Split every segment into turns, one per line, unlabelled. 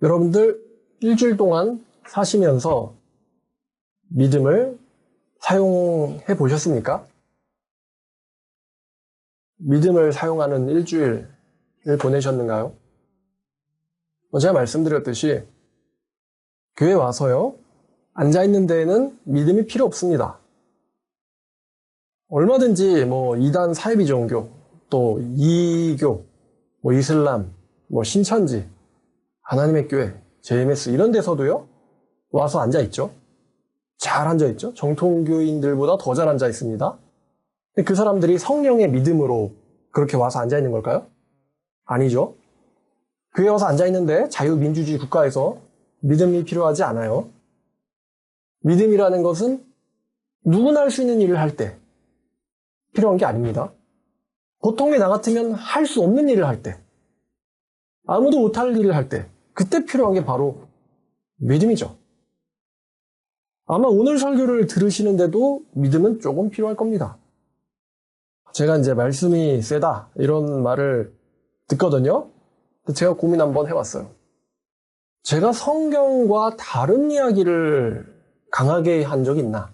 여러분들 일주일 동안 사시면서 믿음을 사용해 보셨습니까? 믿음을 사용하는 일주일을 보내셨는가요? 제가 말씀드렸듯이 교회 와서요, 앉아있는 데에는 믿음이 필요 없습니다. 얼마든지 이단 사이비 종교, 또 이교, 이슬람, 신천지, 하나님의 교회, JMS 이런 데서도요, 와서 앉아있죠. 잘 앉아있죠. 정통교인들보다 더 잘 앉아있습니다. 근데 그 사람들이 성령의 믿음으로 그렇게 와서 앉아있는 걸까요? 아니죠. 교회 와서 앉아있는데 자유민주주의 국가에서 믿음이 필요하지 않아요. 믿음이라는 것은 누구나 할 수 있는 일을 할 때 필요한 게 아닙니다. 보통의 나 같으면 할 수 없는 일을 할 때, 아무도 못할 일을 할 때, 그때 필요한 게 바로 믿음이죠. 아마 오늘 설교를 들으시는데도 믿음은 조금 필요할 겁니다. 제가 이제 말씀이 세다 이런 말을 듣거든요. 제가 고민 한번 해봤어요. 제가 성경과 다른 이야기를 강하게 한 적이 있나?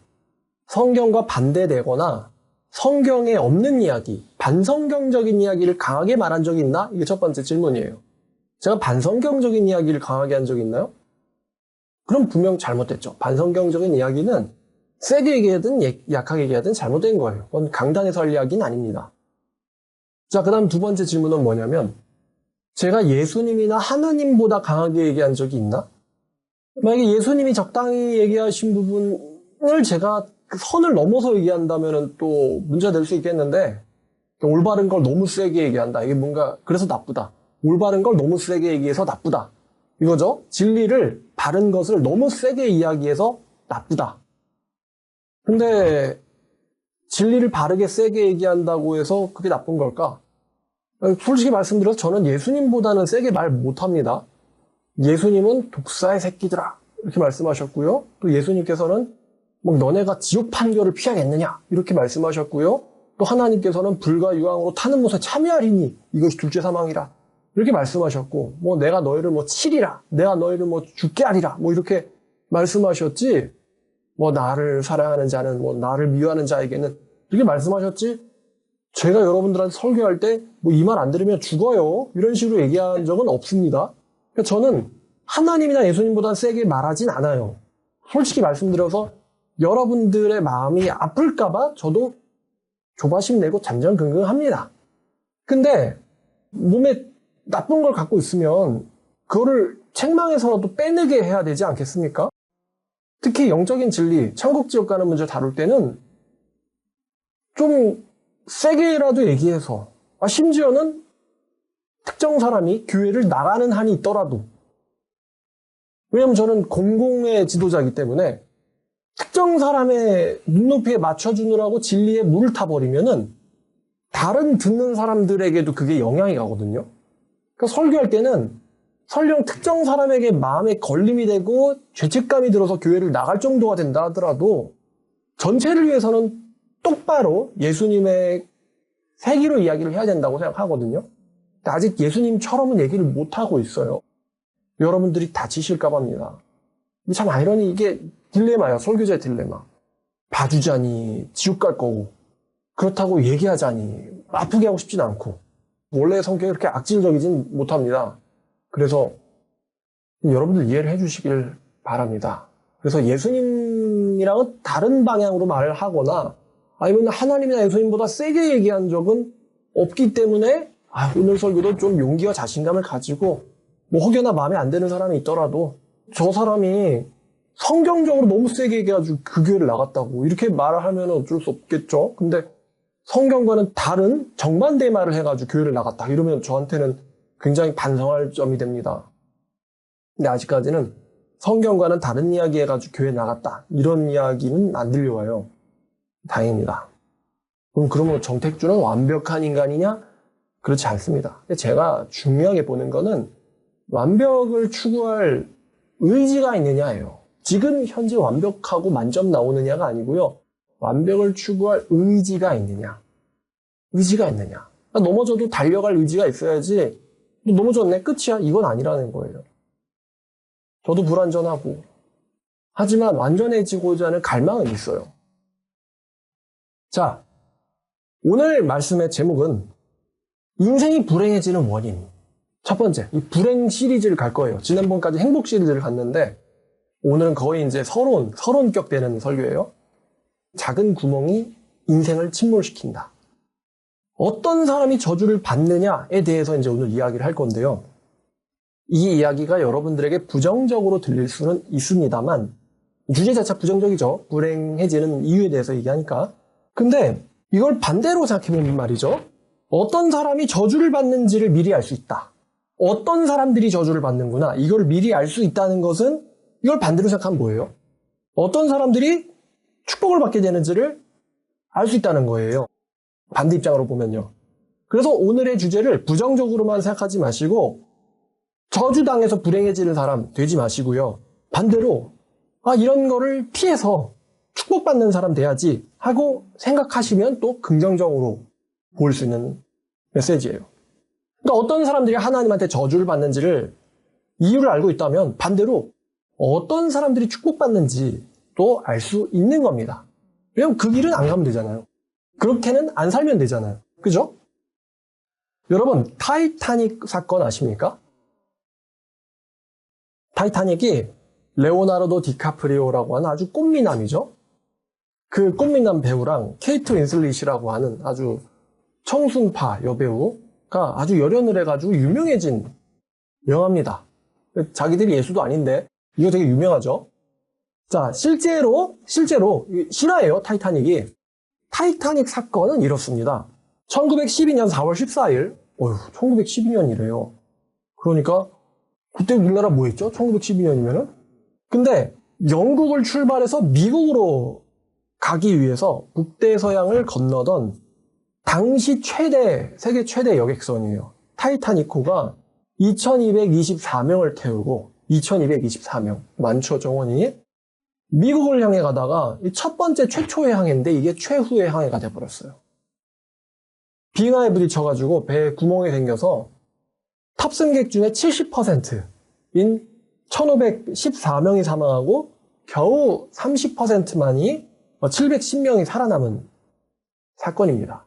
성경과 반대되거나 성경에 없는 이야기, 반성경적인 이야기를 강하게 말한 적이 있나? 이게 첫 번째 질문이에요. 제가 반성경적인 이야기를 강하게 한 적이 있나요? 그럼 분명 잘못됐죠. 반성경적인 이야기는 세게 얘기하든 약하게 얘기하든 잘못된 거예요. 그건 강단에서 할 이야기는 아닙니다. 자, 그 다음 두 번째 질문은 뭐냐면, 제가 예수님이나 하나님보다 강하게 얘기한 적이 있나? 만약에 예수님이 적당히 얘기하신 부분을 제가 그 선을 넘어서 얘기한다면 또 문제가 될 수 있겠는데, 올바른 걸 너무 세게 얘기한다. 이게 뭔가 그래서 나쁘다. 올바른 걸 너무 세게 얘기해서 나쁘다. 이거죠. 진리를, 바른 것을 너무 세게 이야기해서 나쁘다. 근데 진리를 바르게 세게 얘기한다고 해서 그게 나쁜 걸까? 솔직히 말씀드려서 저는 예수님보다는 세게 말 못합니다. 예수님은 독사의 새끼들아 이렇게 말씀하셨고요. 또 예수님께서는 너네가 지옥 판결을 피하겠느냐 이렇게 말씀하셨고요. 또 하나님께서는 불과 유황으로 타는 못에 참여하리니 이것이 둘째 사망이라 이렇게 말씀하셨고, 내가 너희를 치리라, 내가 너희를 죽게 하리라, 이렇게 말씀하셨지, 나를 사랑하는 자는, 나를 미워하는 자에게는, 이렇게 말씀하셨지, 제가 여러분들한테 설교할 때, 이 말 안 들으면 죽어요. 이런 식으로 얘기한 적은 없습니다. 그러니까 저는 하나님이나 예수님보다 세게 말하진 않아요. 솔직히 말씀드려서, 여러분들의 마음이 아플까봐 저도 조바심 내고 잔잔긍긍합니다. 근데, 몸에 나쁜 걸 갖고 있으면 그거를 책망에서라도 빼내게 해야 되지 않겠습니까? 특히 영적인 진리, 천국 지옥 가는 문제 다룰 때는 좀 세게라도 얘기해서, 심지어는 특정 사람이 교회를 나가는 한이 있더라도, 왜냐면 저는 공공의 지도자이기 때문에 특정 사람의 눈높이에 맞춰주느라고 진리에 물을 타버리면은 다른 듣는 사람들에게도 그게 영향이 가거든요. 그러니까 설교할 때는 설령 특정 사람에게 마음에 걸림이 되고 죄책감이 들어서 교회를 나갈 정도가 된다 하더라도 전체를 위해서는 똑바로 예수님의 세기로 이야기를 해야 된다고 생각하거든요. 근데 아직 예수님처럼은 얘기를 못하고 있어요. 여러분들이 다치실까 봐입니다. 참 아이러니, 이게 딜레마야. 설교자의 딜레마. 봐주자니 지옥 갈 거고, 그렇다고 얘기하자니 아프게 하고 싶진 않고, 원래 성격이 그렇게 악질적이진 못합니다. 그래서 여러분들 이해를 해주시길 바랍니다. 그래서 예수님이랑은 다른 방향으로 말을 하거나 아니면 하나님이나 예수님보다 세게 얘기한 적은 없기 때문에 오늘 설교도 좀 용기와 자신감을 가지고 혹여나 마음에 안 드는 사람이 있더라도 저 사람이 성경적으로 너무 세게 얘기해가지고 그 교회를 나갔다고 이렇게 말을 하면 어쩔 수 없겠죠. 근데 성경과는 다른 정반대의 말을 해가지고 교회를 나갔다 이러면 저한테는 굉장히 반성할 점이 됩니다. 근데 아직까지는 성경과는 다른 이야기 해가지고 교회 나갔다 이런 이야기는 안 들려와요. 다행입니다. 그러면 정택주는 완벽한 인간이냐? 그렇지 않습니다. 제가 중요하게 보는 거는 완벽을 추구할 의지가 있느냐예요. 지금 현재 완벽하고 만점 나오느냐가 아니고요. 완벽을 추구할 의지가 있느냐. 의지가 있느냐. 넘어져도 달려갈 의지가 있어야지, 넘어졌네, 끝이야. 이건 아니라는 거예요. 저도 불완전하고. 하지만 완전해지고자 하는 갈망은 있어요. 자, 오늘 말씀의 제목은 인생이 불행해지는 원인. 첫 번째, 이 불행 시리즈를 갈 거예요. 지난번까지 행복 시리즈를 갔는데 오늘은 거의 이제 서론격 되는 설교예요. 작은 구멍이 인생을 침몰시킨다. 어떤 사람이 저주를 받느냐에 대해서 이제 오늘 이야기를 할 건데요. 이 이야기가 여러분들에게 부정적으로 들릴 수는 있습니다만, 주제 자체가 부정적이죠. 불행해지는 이유에 대해서 얘기하니까. 근데 이걸 반대로 생각해보면 말이죠. 어떤 사람이 저주를 받는지를 미리 알 수 있다. 어떤 사람들이 저주를 받는구나. 이걸 미리 알 수 있다는 것은 이걸 반대로 생각하면 뭐예요? 어떤 사람들이 축복을 받게 되는지를 알 수 있다는 거예요. 반대 입장으로 보면요. 그래서 오늘의 주제를 부정적으로만 생각하지 마시고 저주당해서 불행해지는 사람 되지 마시고요. 반대로 이런 거를 피해서 축복받는 사람 돼야지 하고 생각하시면 또 긍정적으로 볼 수 있는 메시지예요. 그러니까 어떤 사람들이 하나님한테 저주를 받는지를 이유를 알고 있다면 반대로 어떤 사람들이 축복받는지 또 알 수 있는 겁니다. 왜냐면 그 길은 안 가면 되잖아요. 그렇게는 안 살면 되잖아요. 그죠? 여러분, 타이타닉 사건 아십니까? 타이타닉이 레오나르도 디카프리오라고 하는 아주 꽃미남이죠. 그 꽃미남 배우랑 케이트 윈슬릿이라고 하는 아주 청순파 여배우가 아주 열연을 해가지고 유명해진 영화입니다. 자기들이 예수도 아닌데 이거 되게 유명하죠. 자, 실제로 실화예요. 타이타닉이. 타이타닉 사건은 이렇습니다. 1912년 4월 14일 1912년이래요. 그러니까 그때 우리나라 뭐 했죠? 1912년이면은? 근데 영국을 출발해서 미국으로 가기 위해서 북대서양을 건너던 당시 세계 최대 여객선이에요. 타이타닉호가 2224명을 태우고 2224명, 많죠, 정원이? 미국을 향해 가다가 첫 번째 최초의 항해인데 이게 최후의 항해가 돼버렸어요. 빙하에 부딪혀가지고 배에 구멍이 생겨서 탑승객 중에 70%인 1514명이 사망하고 겨우 30%만이 710명이 살아남은 사건입니다.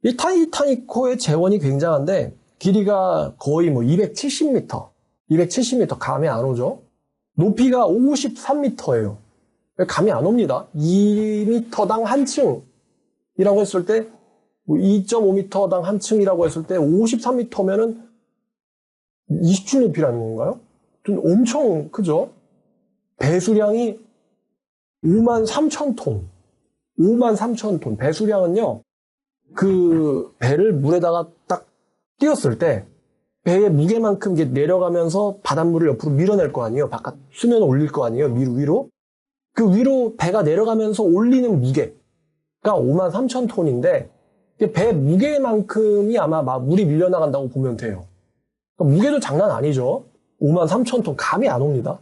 이 타이타닉호의 재원이 굉장한데 길이가 거의 270m 감이 안 오죠? 높이가 53m예요. 감이 안 옵니다. 2m당 한 층이라고 했을 때 2.5m당 한 층이라고 했을 때 53m면은 27 높이라는 건가요? 좀 엄청 크죠? 배수량이 53,000톤. 53,000톤. 배수량은요, 그 배를 물에다가 딱 띄웠을 때 배의 무게만큼 이게 내려가면서 바닷물을 옆으로 밀어낼 거 아니에요? 바깥 수면을 올릴 거 아니에요? 위로. 그 위로 배가 내려가면서 올리는 무게가 53,000톤인데 배 무게만큼이 아마 물이 밀려나간다고 보면 돼요. 그러니까 무게도 장난 아니죠. 53,000톤 감이 안 옵니다.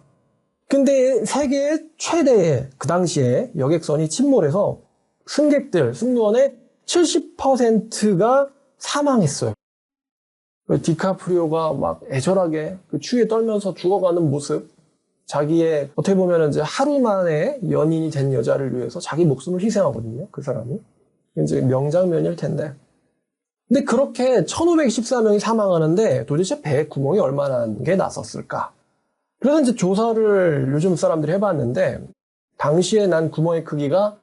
근데 세계 최대의 그 당시에 여객선이 침몰해서 승무원의 70%가 사망했어요. 디카프리오가 막 애절하게 그 추위에 떨면서 죽어가는 모습, 자기의 어떻게 보면 이제 하루 만에 연인이 된 여자를 위해서 자기 목숨을 희생하거든요. 그 사람이. 이제 명장면일 텐데. 근데 그렇게 1514명이 사망하는데 도대체 배에 구멍이 얼마나 게 났었을까? 그래서 이제 조사를 요즘 사람들이 해봤는데 당시에 난 구멍의 크기가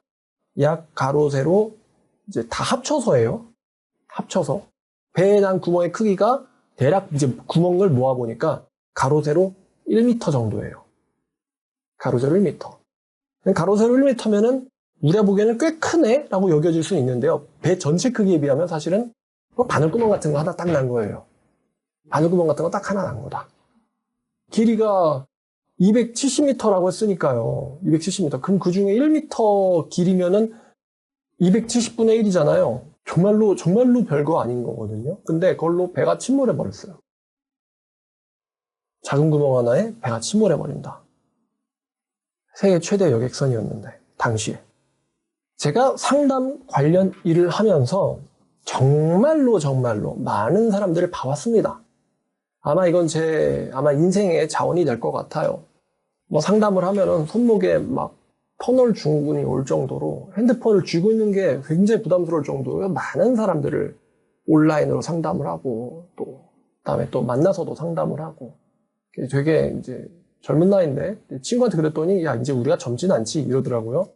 약 가로 세로 이제 다 합쳐서예요. 합쳐서 배에 난 구멍의 크기가 대략 이제 구멍을 모아보니까 가로 세로 1m 정도예요. 가로 세로 1m. 가로 세로 1m면은 우리가 보기에는 꽤 크네 라고 여겨질 수는 있는데요. 배 전체 크기에 비하면 사실은 바늘구멍 같은 거 하나 딱 난 거예요. 바늘구멍 같은 거 딱 하나 난 거다. 길이가 270m라고 했으니까요. 270m. 그럼 그 중에 1m 길이면은 270분의 1이잖아요. 정말로 별거 아닌 거거든요. 근데 그걸로 배가 침몰해버렸어요. 작은 구멍 하나에 배가 침몰해버린다. 세계 최대 여객선이었는데, 당시에. 제가 상담 관련 일을 하면서 정말로 많은 사람들을 봐왔습니다. 아마 이건 아마 인생의 자원이 될 것 같아요. 뭐 상담을 하면은 손목에 막 터널 증후군이 올 정도로 핸드폰을 쥐고 있는 게 굉장히 부담스러울 정도로 많은 사람들을 온라인으로 상담을 하고 또 그다음에 또 만나서도 상담을 하고 되게 이제 젊은 나이인데 친구한테 그랬더니 야 이제 우리가 젊진 않지 이러더라고요.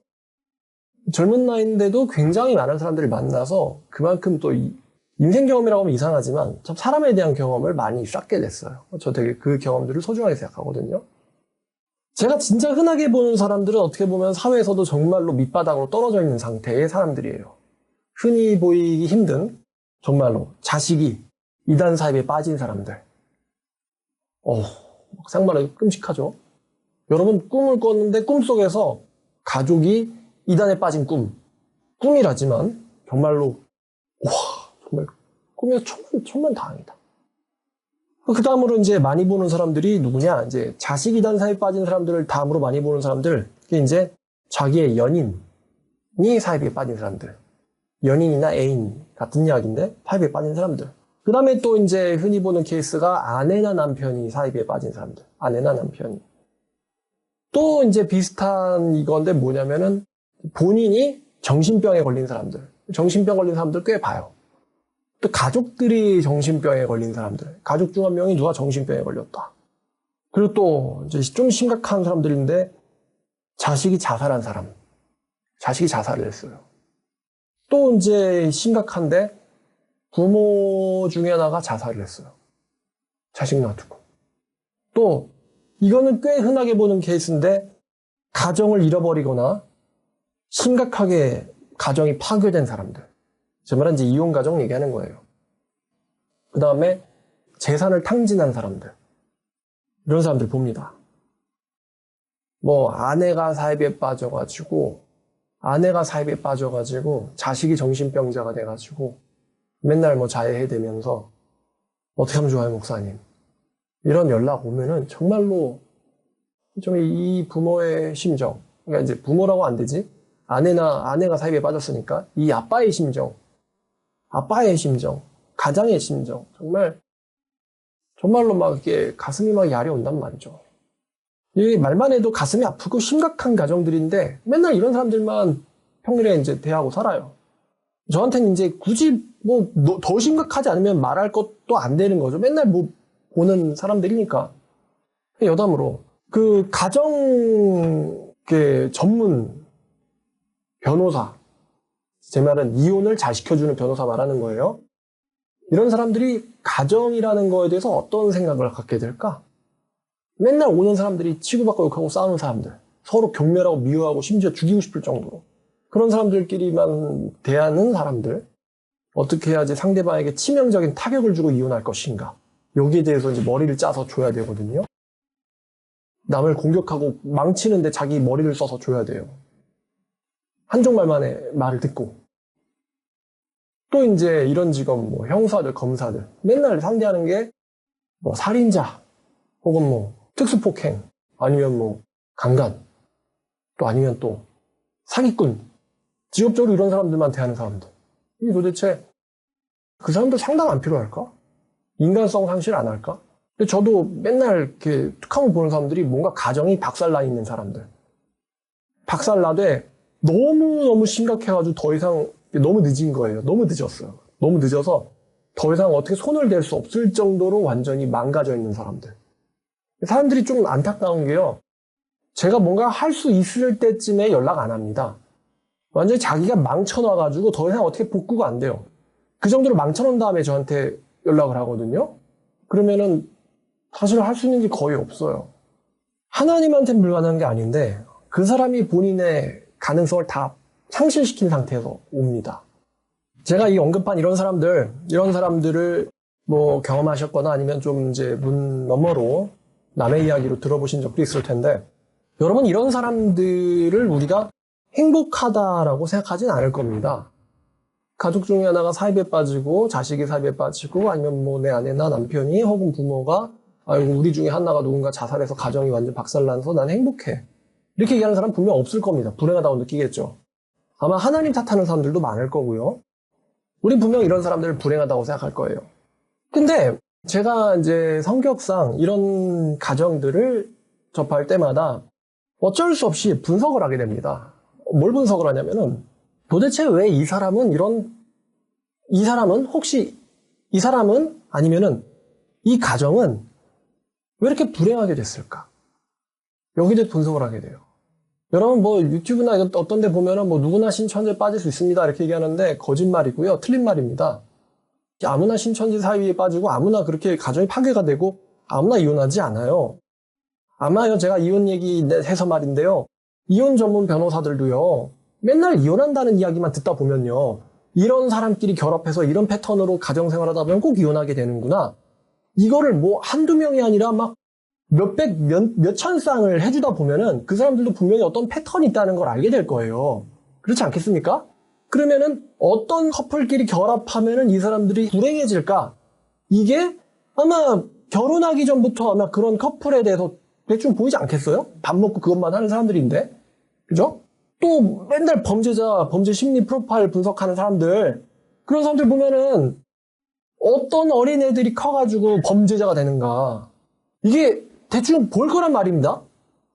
젊은 나이인데도 굉장히 많은 사람들을 만나서 그만큼 또 인생 경험이라고 하면 이상하지만 참 사람에 대한 경험을 많이 쌓게 됐어요. 저 되게 그 경험들을 소중하게 생각하거든요. 제가 진짜 흔하게 보는 사람들은 어떻게 보면 사회에서도 정말로 밑바닥으로 떨어져 있는 상태의 사람들이에요. 흔히 보이기 힘든 정말로 자식이 이단 사입에 빠진 사람들. 상말에 끔찍하죠. 여러분 꿈을 꿨는데 꿈속에서 가족이 이단에 빠진 꿈이라지만 정말로 와 정말 꿈에서 천만다행이다. 그 다음으로 이제 많이 보는 사람들이 누구냐? 이제 자식 이단 사입에 빠진 사람들을 다음으로 많이 보는 사람들, 그게 이제 자기의 연인이 사입에 빠진 사람들, 연인이나 애인 같은 이야기인데 사입에 빠진 사람들. 그 다음에 또 이제 흔히 보는 케이스가 아내나 남편이 사입에 빠진 사람들, 아내나 남편이. 또 이제 비슷한 이건데 뭐냐면은 본인이 정신병에 걸린 사람들, 정신병 걸린 사람들 꽤 봐요. 또 가족들이 정신병에 걸린 사람들, 가족 중 한 명이 누가 정신병에 걸렸다. 그리고 또 이제 좀 심각한 사람들인데 자식이 자살한 사람, 자식이 자살을 했어요. 또 이제 심각한데 부모 중에 하나가 자살을 했어요. 자식 놔두고. 또 이거는 꽤 흔하게 보는 케이스인데 가정을 잃어버리거나 심각하게 가정이 파괴된 사람들. 제 말은 이제 이혼 가정 얘기하는 거예요. 그 다음에 재산을 탕진한 사람들. 이런 사람들 봅니다. 뭐 아내가 사입에 빠져가지고 자식이 정신병자가 돼가지고 맨날 뭐 자해해대면서 어떻게 하면 좋아요 목사님. 이런 연락 오면은 정말로 좀 이 부모의 심정, 그러니까 이제 부모라고 안 되지, 아내가 사입에 빠졌으니까 이 아빠의 심정, 가장의 심정, 정말로 막 이렇게 가슴이 막 야려온단 말이죠. 이 말만 해도 가슴이 아프고 심각한 가정들인데 맨날 이런 사람들만 평일에 이제 대하고 살아요. 저한테는 이제 굳이 뭐 더 심각하지 않으면 말할 것도 안 되는 거죠. 맨날 뭐 보는 사람들이니까. 여담으로 그 가정 전문 변호사, 제 말은 이혼을 잘 시켜주는 변호사 말하는 거예요. 이런 사람들이 가정이라는 거에 대해서 어떤 생각을 갖게 될까? 맨날 오는 사람들이 치고받고 욕하고 싸우는 사람들, 서로 경멸하고 미워하고 심지어 죽이고 싶을 정도로 그런 사람들끼리만 대하는 사람들, 어떻게 해야지 상대방에게 치명적인 타격을 주고 이혼할 것인가? 여기에 대해서 이제 머리를 짜서 줘야 되거든요. 남을 공격하고 망치는데 자기 머리를 써서 줘야 돼요. 한쪽말만의 말을 듣고. 또 이제 이런 직업, 뭐 형사들, 검사들 맨날 상대하는 게 뭐 살인자, 혹은 뭐 특수폭행, 아니면 뭐 강간, 또 아니면 또 사기꾼. 직업적으로 이런 사람들만 대하는 사람들. 이게 도대체 그 사람들 상담 안 필요할까? 인간성 상실 안 할까? 근데 저도 맨날 이렇게 툭하면 보는 사람들이 뭔가 가정이 박살나 있는 사람들. 박살나되 너무 심각해가지고 더 이상 너무 늦은 거예요. 너무 늦었어요. 너무 늦어서 더 이상 어떻게 손을 댈 수 없을 정도로 완전히 망가져 있는 사람들. 사람들이 좀 안타까운 게요. 제가 뭔가 할 수 있을 때쯤에 연락 안 합니다. 완전히 자기가 망쳐놔가지고 더 이상 어떻게 복구가 안 돼요. 그 정도로 망쳐놓은 다음에 저한테 연락을 하거든요. 그러면은 사실 할 수 있는 게 거의 없어요. 하나님한테는 불가능한 게 아닌데 그 사람이 본인의 가능성을 다 상실시킨 상태에서 옵니다. 제가 이 언급한 이런 사람들을 뭐 경험하셨거나 아니면 좀 이제 문 너머로 남의 이야기로 들어보신 적도 있을 텐데, 여러분 이런 사람들을 우리가 행복하다라고 생각하진 않을 겁니다. 가족 중에 하나가 사입에 빠지고 자식이 사입에 빠지고 아니면 뭐 내 아내나 남편이 혹은 부모가 아이고 우리 중에 하나가 누군가 자살해서 가정이 완전 박살나서 난 행복해. 이렇게 얘기하는 사람 분명 없을 겁니다. 불행하다고 느끼겠죠. 아마 하나님 탓하는 사람들도 많을 거고요. 우린 분명 이런 사람들을 불행하다고 생각할 거예요. 근데 제가 이제 성격상 이런 가정들을 접할 때마다 어쩔 수 없이 분석을 하게 됩니다. 뭘 분석을 하냐면은 도대체 왜 이 사람은 아니면은 이 가정은 왜 이렇게 불행하게 됐을까? 여기에 대해 분석을 하게 돼요. 여러분 뭐 유튜브나 어떤 데 보면은 뭐 누구나 신천지에 빠질 수 있습니다 이렇게 얘기하는데 거짓말이고요. 틀린 말입니다. 아무나 신천지 사이에 빠지고 아무나 그렇게 가정이 파괴가 되고 아무나 이혼하지 않아요. 아마요 제가 이혼 얘기 해서 말인데요. 이혼 전문 변호사들도요. 맨날 이혼한다는 이야기만 듣다 보면요. 이런 사람끼리 결합해서 이런 패턴으로 가정생활하다 보면 꼭 이혼하게 되는구나. 이거를 뭐 한두 명이 아니라 막 몇천 쌍을 해주다 보면은 그 사람들도 분명히 어떤 패턴이 있다는 걸 알게 될 거예요. 그렇지 않겠습니까? 그러면은 어떤 커플끼리 결합하면은 이 사람들이 불행해질까? 이게 아마 결혼하기 전부터 아마 그런 커플에 대해서 대충 보이지 않겠어요? 밥 먹고 그것만 하는 사람들인데. 그죠? 또 맨날 범죄 심리 프로파일 분석하는 사람들, 그런 사람들 보면은 어떤 어린애들이 커가지고 범죄자가 되는가. 이게 대충 볼 거란 말입니다.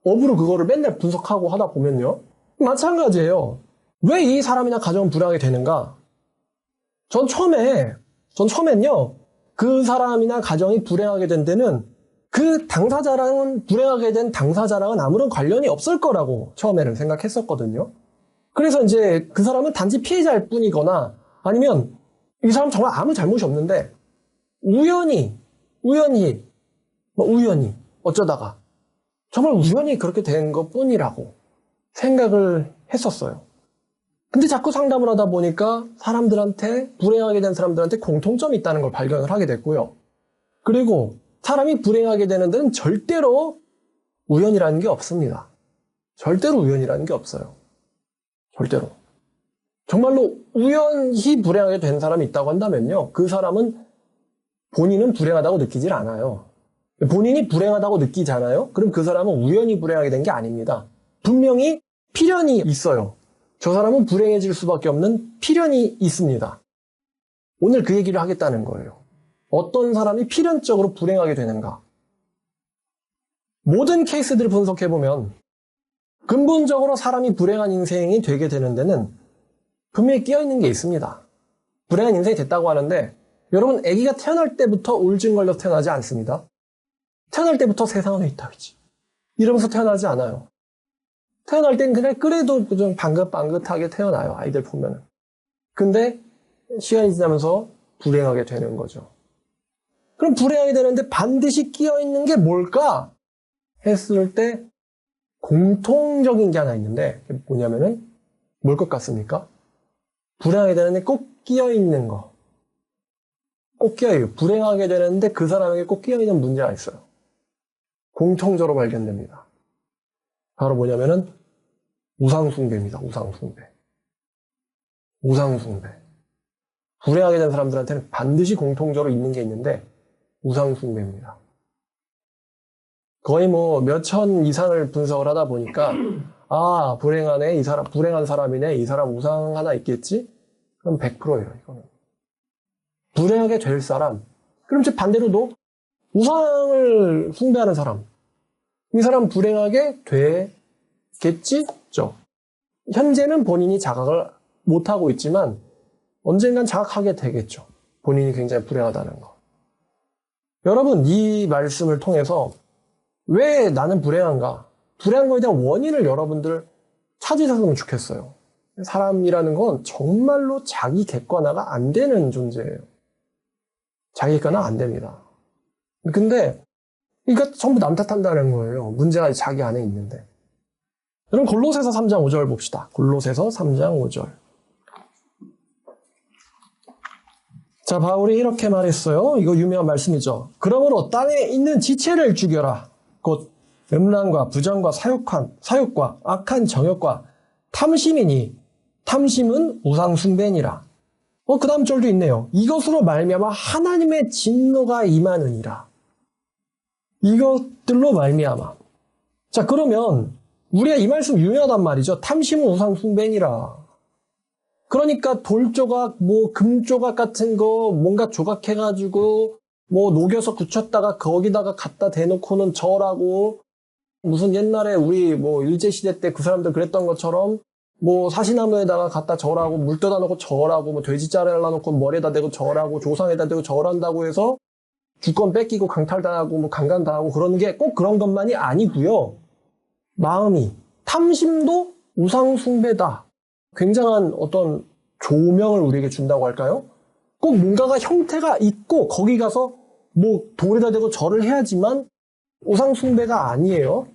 업으로 그거를 맨날 분석하고 하다 보면요. 마찬가지예요. 왜 이 사람이나 가정은 불행하게 되는가? 전 처음엔요. 그 사람이나 가정이 불행하게 된 데는 불행하게 된 당사자랑은 아무런 관련이 없을 거라고 처음에는 생각했었거든요. 그래서 이제 그 사람은 단지 피해자일 뿐이거나 아니면 이 사람 정말 아무 잘못이 없는데 우연히 어쩌다가 정말 우연히 그렇게 된 것 뿐이라고 생각을 했었어요. 근데 자꾸 상담을 하다 보니까 불행하게 된 사람들한테 공통점이 있다는 걸 발견을 하게 됐고요. 그리고 사람이 불행하게 되는 데는 절대로 우연이라는 게 없습니다. 절대로 우연이라는 게 없어요. 절대로. 정말로 우연히 불행하게 된 사람이 있다고 한다면요. 그 사람은 본인은 불행하다고 느끼질 않아요. 본인이 불행하다고 느끼잖아요. 그럼 그 사람은 우연히 불행하게 된 게 아닙니다. 분명히 필연이 있어요. 저 사람은 불행해질 수밖에 없는 필연이 있습니다. 오늘 그 얘기를 하겠다는 거예요. 어떤 사람이 필연적으로 불행하게 되는가? 모든 케이스들을 분석해보면 근본적으로 사람이 불행한 인생이 되게 되는 데는 분명히 끼어있는 게 있습니다. 불행한 인생이 됐다고 하는데 여러분 아기가 태어날 때부터 우울증 걸려서 태어나지 않습니다. 태어날 때부터 세상은 이따위지 이러면서 태어나지 않아요. 태어날 땐 그냥 그래도 좀 방긋방긋하게 태어나요. 아이들 보면은. 근데 시간이 지나면서 불행하게 되는 거죠. 그럼 불행하게 되는데 반드시 끼어있는 게 뭘까? 했을 때 공통적인 게 하나 있는데 그게 뭐냐면은 뭘 것 같습니까? 불행하게 되는데 꼭 끼어있는 거. 꼭 끼어있어요. 불행하게 되는데 그 사람에게 꼭 끼어있는 문제가 있어요. 공통적으로 발견됩니다. 바로 뭐냐면은 우상숭배입니다. 우상숭배. 불행하게 된 사람들한테는 반드시 공통적으로 있는 게 있는데 우상숭배입니다. 거의 뭐 몇천 이상을 분석을 하다 보니까 불행하네, 불행한 사람이네, 이 사람 우상 하나 있겠지? 그럼 100%예요, 이거는. 불행하게 될 사람, 그럼 이제 반대로도 우상을 숭배하는 사람, 이 사람 불행하게 되겠지죠. 현재는 본인이 자각을 못하고 있지만 언젠간 자각하게 되겠죠. 본인이 굉장히 불행하다는 거. 여러분, 이 말씀을 통해서 왜 나는 불행한가? 불행한 거에 대한 원인을 여러분들 찾으셨으면 좋겠어요. 사람이라는 건 정말로 자기 객관화가 안 되는 존재예요. 자기 객관화 안 됩니다. 근데 이거 전부 남 탓한다는 거예요. 문제가 자기 안에 있는데. 여러분 골로새서 3장 5절 봅시다. 골로새서 3장 5절. 자, 바울이 이렇게 말했어요. 이거 유명한 말씀이죠. 그러므로 땅에 있는 지체를 죽여라. 곧 음란과 부정과 사욕과 악한 정욕과 탐심이니 탐심은 우상숭배니라. 그 다음 절도 있네요. 이것으로 말미암아 하나님의 진노가 임하느니라. 이것들로 말미암아. 자, 그러면 우리가 이 말씀 유명하단 말이죠. 탐심은 우상숭배니라. 그러니까 돌조각, 금조각 같은 거 뭔가 조각해가지고 녹여서 굳혔다가 거기다가 갖다 대놓고는 절하고 무슨 옛날에 우리 뭐 일제시대 때 그 사람들 그랬던 것처럼 뭐 사시나무에다가 갖다 절하고 물 떠다 놓고 절하고 뭐 돼지 잘라놓고 머리에다 대고 절하고 조상에다 대고 절한다고 해서 주권 뺏기고 강탈당하고 뭐 강간당하고 그런 게 꼭 그런 것만이 아니고요. 마음이 탐심도 우상숭배다. 굉장한 어떤 조명을 우리에게 준다고 할까요? 꼭 뭔가가 형태가 있고 거기 가서 뭐 돌에다 대고 절을 해야지만 우상숭배가 아니에요.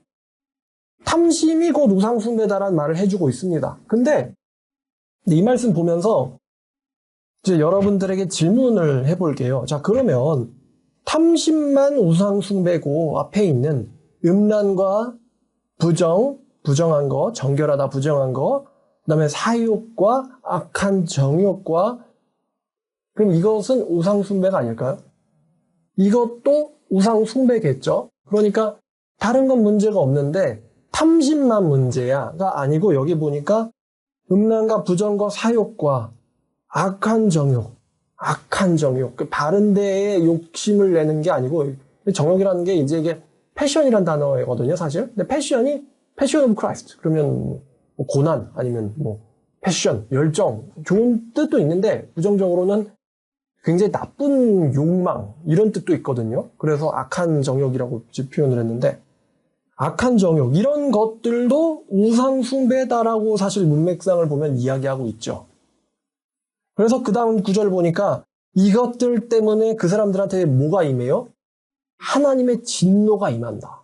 탐심이 곧 우상숭배다라는 말을 해주고 있습니다. 근데 이 말씀 보면서 이제 여러분들에게 질문을 해볼게요. 자, 그러면 탐심만 우상숭배고 앞에 있는 음란과 부정한 거, 정결하다 부정한 거, 그다음에 사욕과 악한 정욕과 그럼 이것은 우상숭배가 아닐까요? 이것도 우상숭배겠죠. 그러니까 다른 건 문제가 없는데 탐심만 문제야가 아니고 여기 보니까 음란과 부정과 사욕과 악한 정욕, 그 바른 데에 욕심을 내는 게 아니고 정욕이라는 게 이제 이게 패션이란 단어거든요, 사실. 근데 패션 오브 크라이스트. 그러면 뭐 고난 아니면 뭐 패션, 열정, 좋은 뜻도 있는데 부정적으로는 굉장히 나쁜 욕망 이런 뜻도 있거든요. 그래서 악한 정욕이라고 표현을 했는데 악한 정욕 이런 것들도 우상숭배다라고 사실 문맥상을 보면 이야기하고 있죠. 그래서 그 다음 구절 보니까 이것들 때문에 그 사람들한테 뭐가 임해요? 하나님의 진노가 임한다.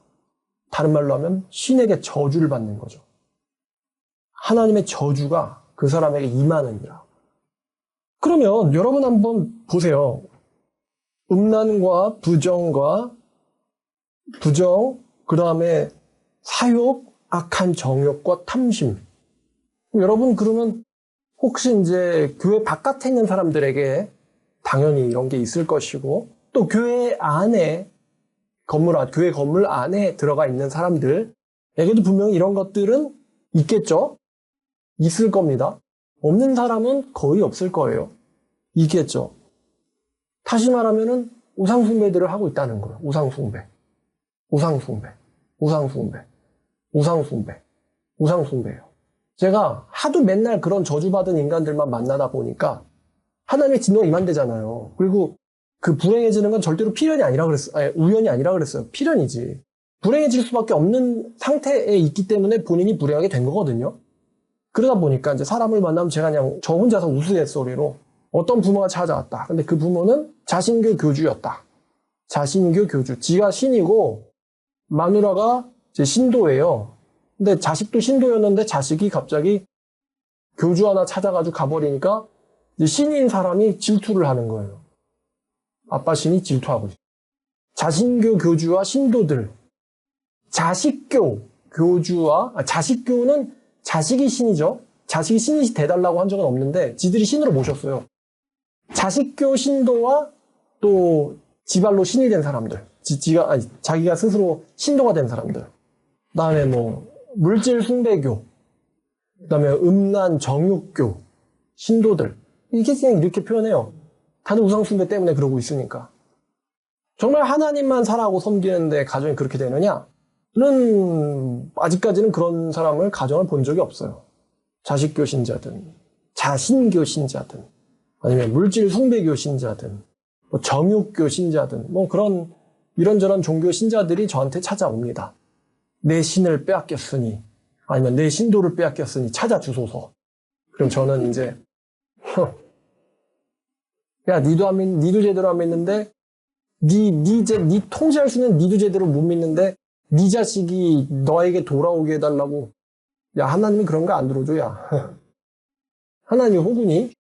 다른 말로 하면 신에게 저주를 받는 거죠. 하나님의 저주가 그 사람에게 임하느니라. 그러면 여러분 한번 보세요. 음란과 부정, 그 다음에 사욕, 악한 정욕과 탐심. 여러분 그러면 혹시 이제 교회 바깥에 있는 사람들에게 당연히 이런 게 있을 것이고 또 교회 안에 교회 건물 안에 들어가 있는 사람들에게도 분명히 이런 것들은 있겠죠? 있을 겁니다. 없는 사람은 거의 없을 거예요. 있겠죠. 다시 말하면은 우상숭배들을 하고 있다는 거예요. 우상숭배예요. 제가 하도 맨날 그런 저주받은 인간들만 만나다 보니까 하나님의 진노가 임한대잖아요. 그리고 그 불행해지는 건 절대로 필연이 아니라 그랬어요. 아니, 우연이 아니라 그랬어요. 필연이지. 불행해질 수밖에 없는 상태에 있기 때문에 본인이 불행하게 된 거거든요. 그러다 보니까 이제 사람을 만나면 제가 그냥 저 혼자서 우스갯소리로 어떤 부모가 찾아왔다. 근데 그 부모는 자신교 교주였다. 자신교 교주. 지가 신이고 마누라가 이제 신도예요. 근데 자식도 신도였는데 자식이 갑자기 교주 하나 찾아가지고 가버리니까 이제 신인 사람이 질투를 하는 거예요. 아빠 신이 질투하고 있어요. 자신교 교주와 신도들. 자식교는 자식이 신이죠. 자식이 신이 돼달라고 한 적은 없는데 지들이 신으로 모셨어요. 자식교 신도와 또 지발로 신이 된 사람들. 자기가 스스로 신도가 된 사람들. 그 다음에 뭐 물질 숭배교. 그 다음에 음란 정욕교. 신도들. 이게 그냥 이렇게 표현해요. 다들 우상숭배 때문에 그러고 있으니까. 정말 하나님만 사랑하고 섬기는데 가정이 그렇게 되느냐는 아직까지는 그런 사람을 가정을 본 적이 없어요. 자식교 신자든 자신교 신자든 아니면 물질 숭배교 신자든 뭐 정욕교 신자든 뭐 그런 이런저런 종교 신자들이 저한테 찾아옵니다. 내 신을 빼앗겼으니 아니면 내 신도를 빼앗겼으니 찾아주소서. 그럼 저는 이제 야, 니도 제대로 안 믿는데, 니 통제할 수 있는 니도 제대로 못 믿는데, 니 자식이 너에게 돌아오게 해달라고. 야, 하나님이 그런 거 안 들어줘, 야. 하나님이 호구니?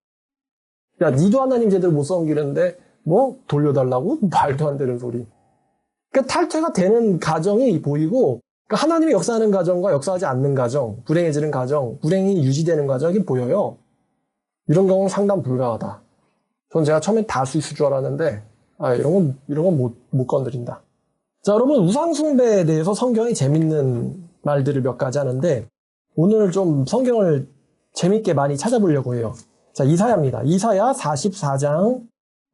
야, 니도 하나님 제대로 못 섬기는데, 뭐, 돌려달라고? 말도 안 되는 소리. 그러니까 탈퇴가 되는 가정이 보이고, 그러니까 하나님이 역사하는 가정과 역사하지 않는 가정, 불행해지는 가정, 불행이 유지되는 가정이 보여요. 이런 경우는 상담 불가하다. 전 제가 처음엔 다 할 수 있을 줄 알았는데, 이런 건 못 건드린다. 자, 여러분, 우상숭배에 대해서 성경이 재밌는 말들을 몇 가지 하는데, 오늘 좀 성경을 재밌게 많이 찾아보려고 해요. 자, 이사야입니다. 이사야 44장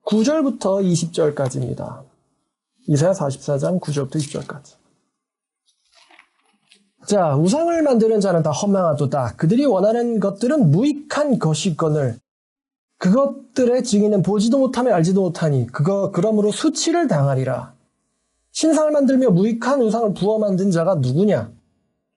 9절부터 20절까지입니다. 이사야 44장 9절부터 20절까지. 자, 우상을 만드는 자는 다 헛망하도다. 그들이 원하는 것들은 무익한 것이거늘 그것들의 증인은 보지도 못하며 알지도 못하니 그러므로 수치를 당하리라. 신상을 만들며 무익한 우상을 부어 만든 자가 누구냐?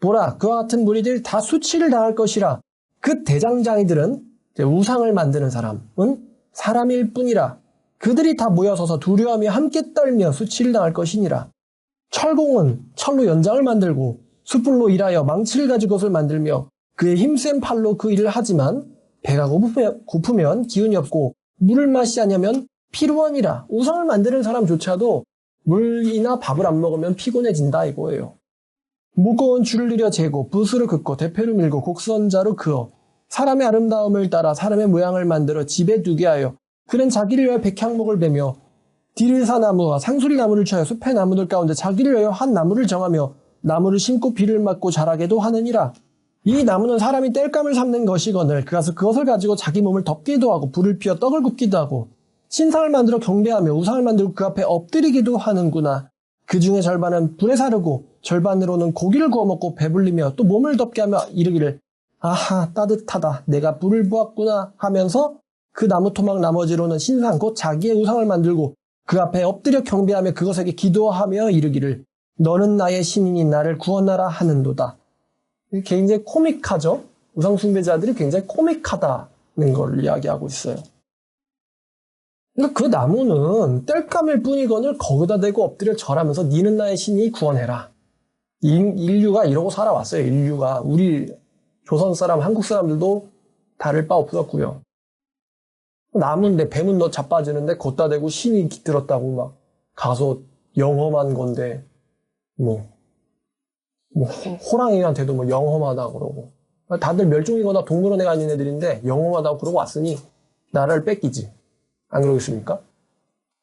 보라, 그와 같은 무리들 다 수치를 당할 것이라. 그 대장장이들은 우상을 만드는 사람은 사람일 뿐이라. 그들이 다 모여서서 두려워하며 함께 떨며 수치를 당할 것이니라. 철공은 철로 연장을 만들고 숯불로 일하여 망치를 가지고 그것을 만들며 그의 힘센 팔로 그 일을 하지만 배가 고프면 기운이 없고 물을 마시지 않으면 피로하니라. 우상을 만드는 사람조차도 물이나 밥을 안 먹으면 피곤해진다 이거예요. 무거운 줄을 들여 재고 붓으로 긋고 대패로 밀고 곡선자로 그어 사람의 아름다움을 따라 사람의 모양을 만들어 집에 두게 하여 그는 자기를 위하여 백향목을 베며 디르사나무와 상수리나무를 취하여 숲의 나무들 가운데 자기를 위하여 한 나무를 정하며 나무를 심고 비를 맞고 자라게도 하느니라. 이 나무는 사람이 땔감을 삼는 것이거늘 그것을 가지고 자기 몸을 덮기도 하고 불을 피워 떡을 굽기도 하고 신상을 만들어 경배하며 우상을 만들고 그 앞에 엎드리기도 하는구나. 그 중에 절반은 불에 사르고 절반으로는 고기를 구워 먹고 배불리며 또 몸을 덮게 하며 이르기를 아하 따뜻하다 내가 불을 보았구나 하면서 그 나무 토막 나머지로는 신상 곧 자기의 우상을 만들고 그 앞에 엎드려 경배하며 그것에게 기도하며 이르기를 너는 나의 신이니 나를 구원하라 하는도다. 굉장히 코믹하죠? 우상 숭배자들이 굉장히 코믹하다는 걸 이야기하고 있어요. 그러니까 그 나무는 땔감일 뿐이거늘 거기다 대고 엎드려 절하면서 니는 나의 신이 구원해라. 인류가 이러고 살아왔어요. 인류가. 우리 조선 사람, 한국 사람들도 다를 바 없었고요. 나무인데 뱀은 너 자빠지는데 걷다 대고 신이 들었다고 막 가서 영험한 건데 호랑이한테도 뭐 영험하다 그러고 다들 멸종이거나 동물원에 가 있는 애들인데 영험하다고 그러고 왔으니 나라를 뺏기지. 안 그러겠습니까?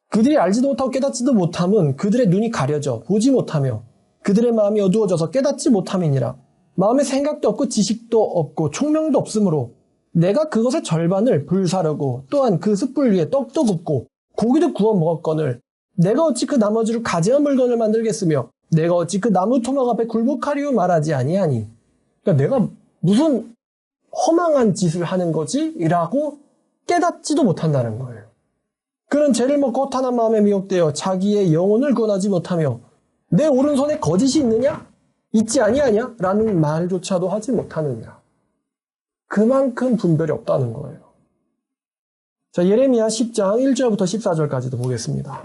그들이 알지도 못하고 깨닫지도 못함은 그들의 눈이 가려져 보지 못하며 그들의 마음이 어두워져서 깨닫지 못함이니라. 마음에 생각도 없고 지식도 없고 총명도 없으므로 내가 그것의 절반을 불사르고 또한 그 숯불 위에 떡도 굽고 고기도 구워 먹었거늘 내가 어찌 그 나머지로 가증한 물건을 만들겠으며 내가 어찌 그 나무 토막 앞에 굴복하리오 말하지 아니하니. 그러니까 내가 무슨 허망한 짓을 하는 거지? 라고 깨닫지도 못한다는 거예요. 그는 죄를 먹고 허탄한 마음에 미혹되어 자기의 영혼을 구원하지 못하며 내 오른손에 거짓이 있느냐? 있지 아니하냐? 라는 말조차도 하지 못하느냐. 그만큼 분별이 없다는 거예요. 자, 예레미야 10장 1절부터 14절까지도 보겠습니다.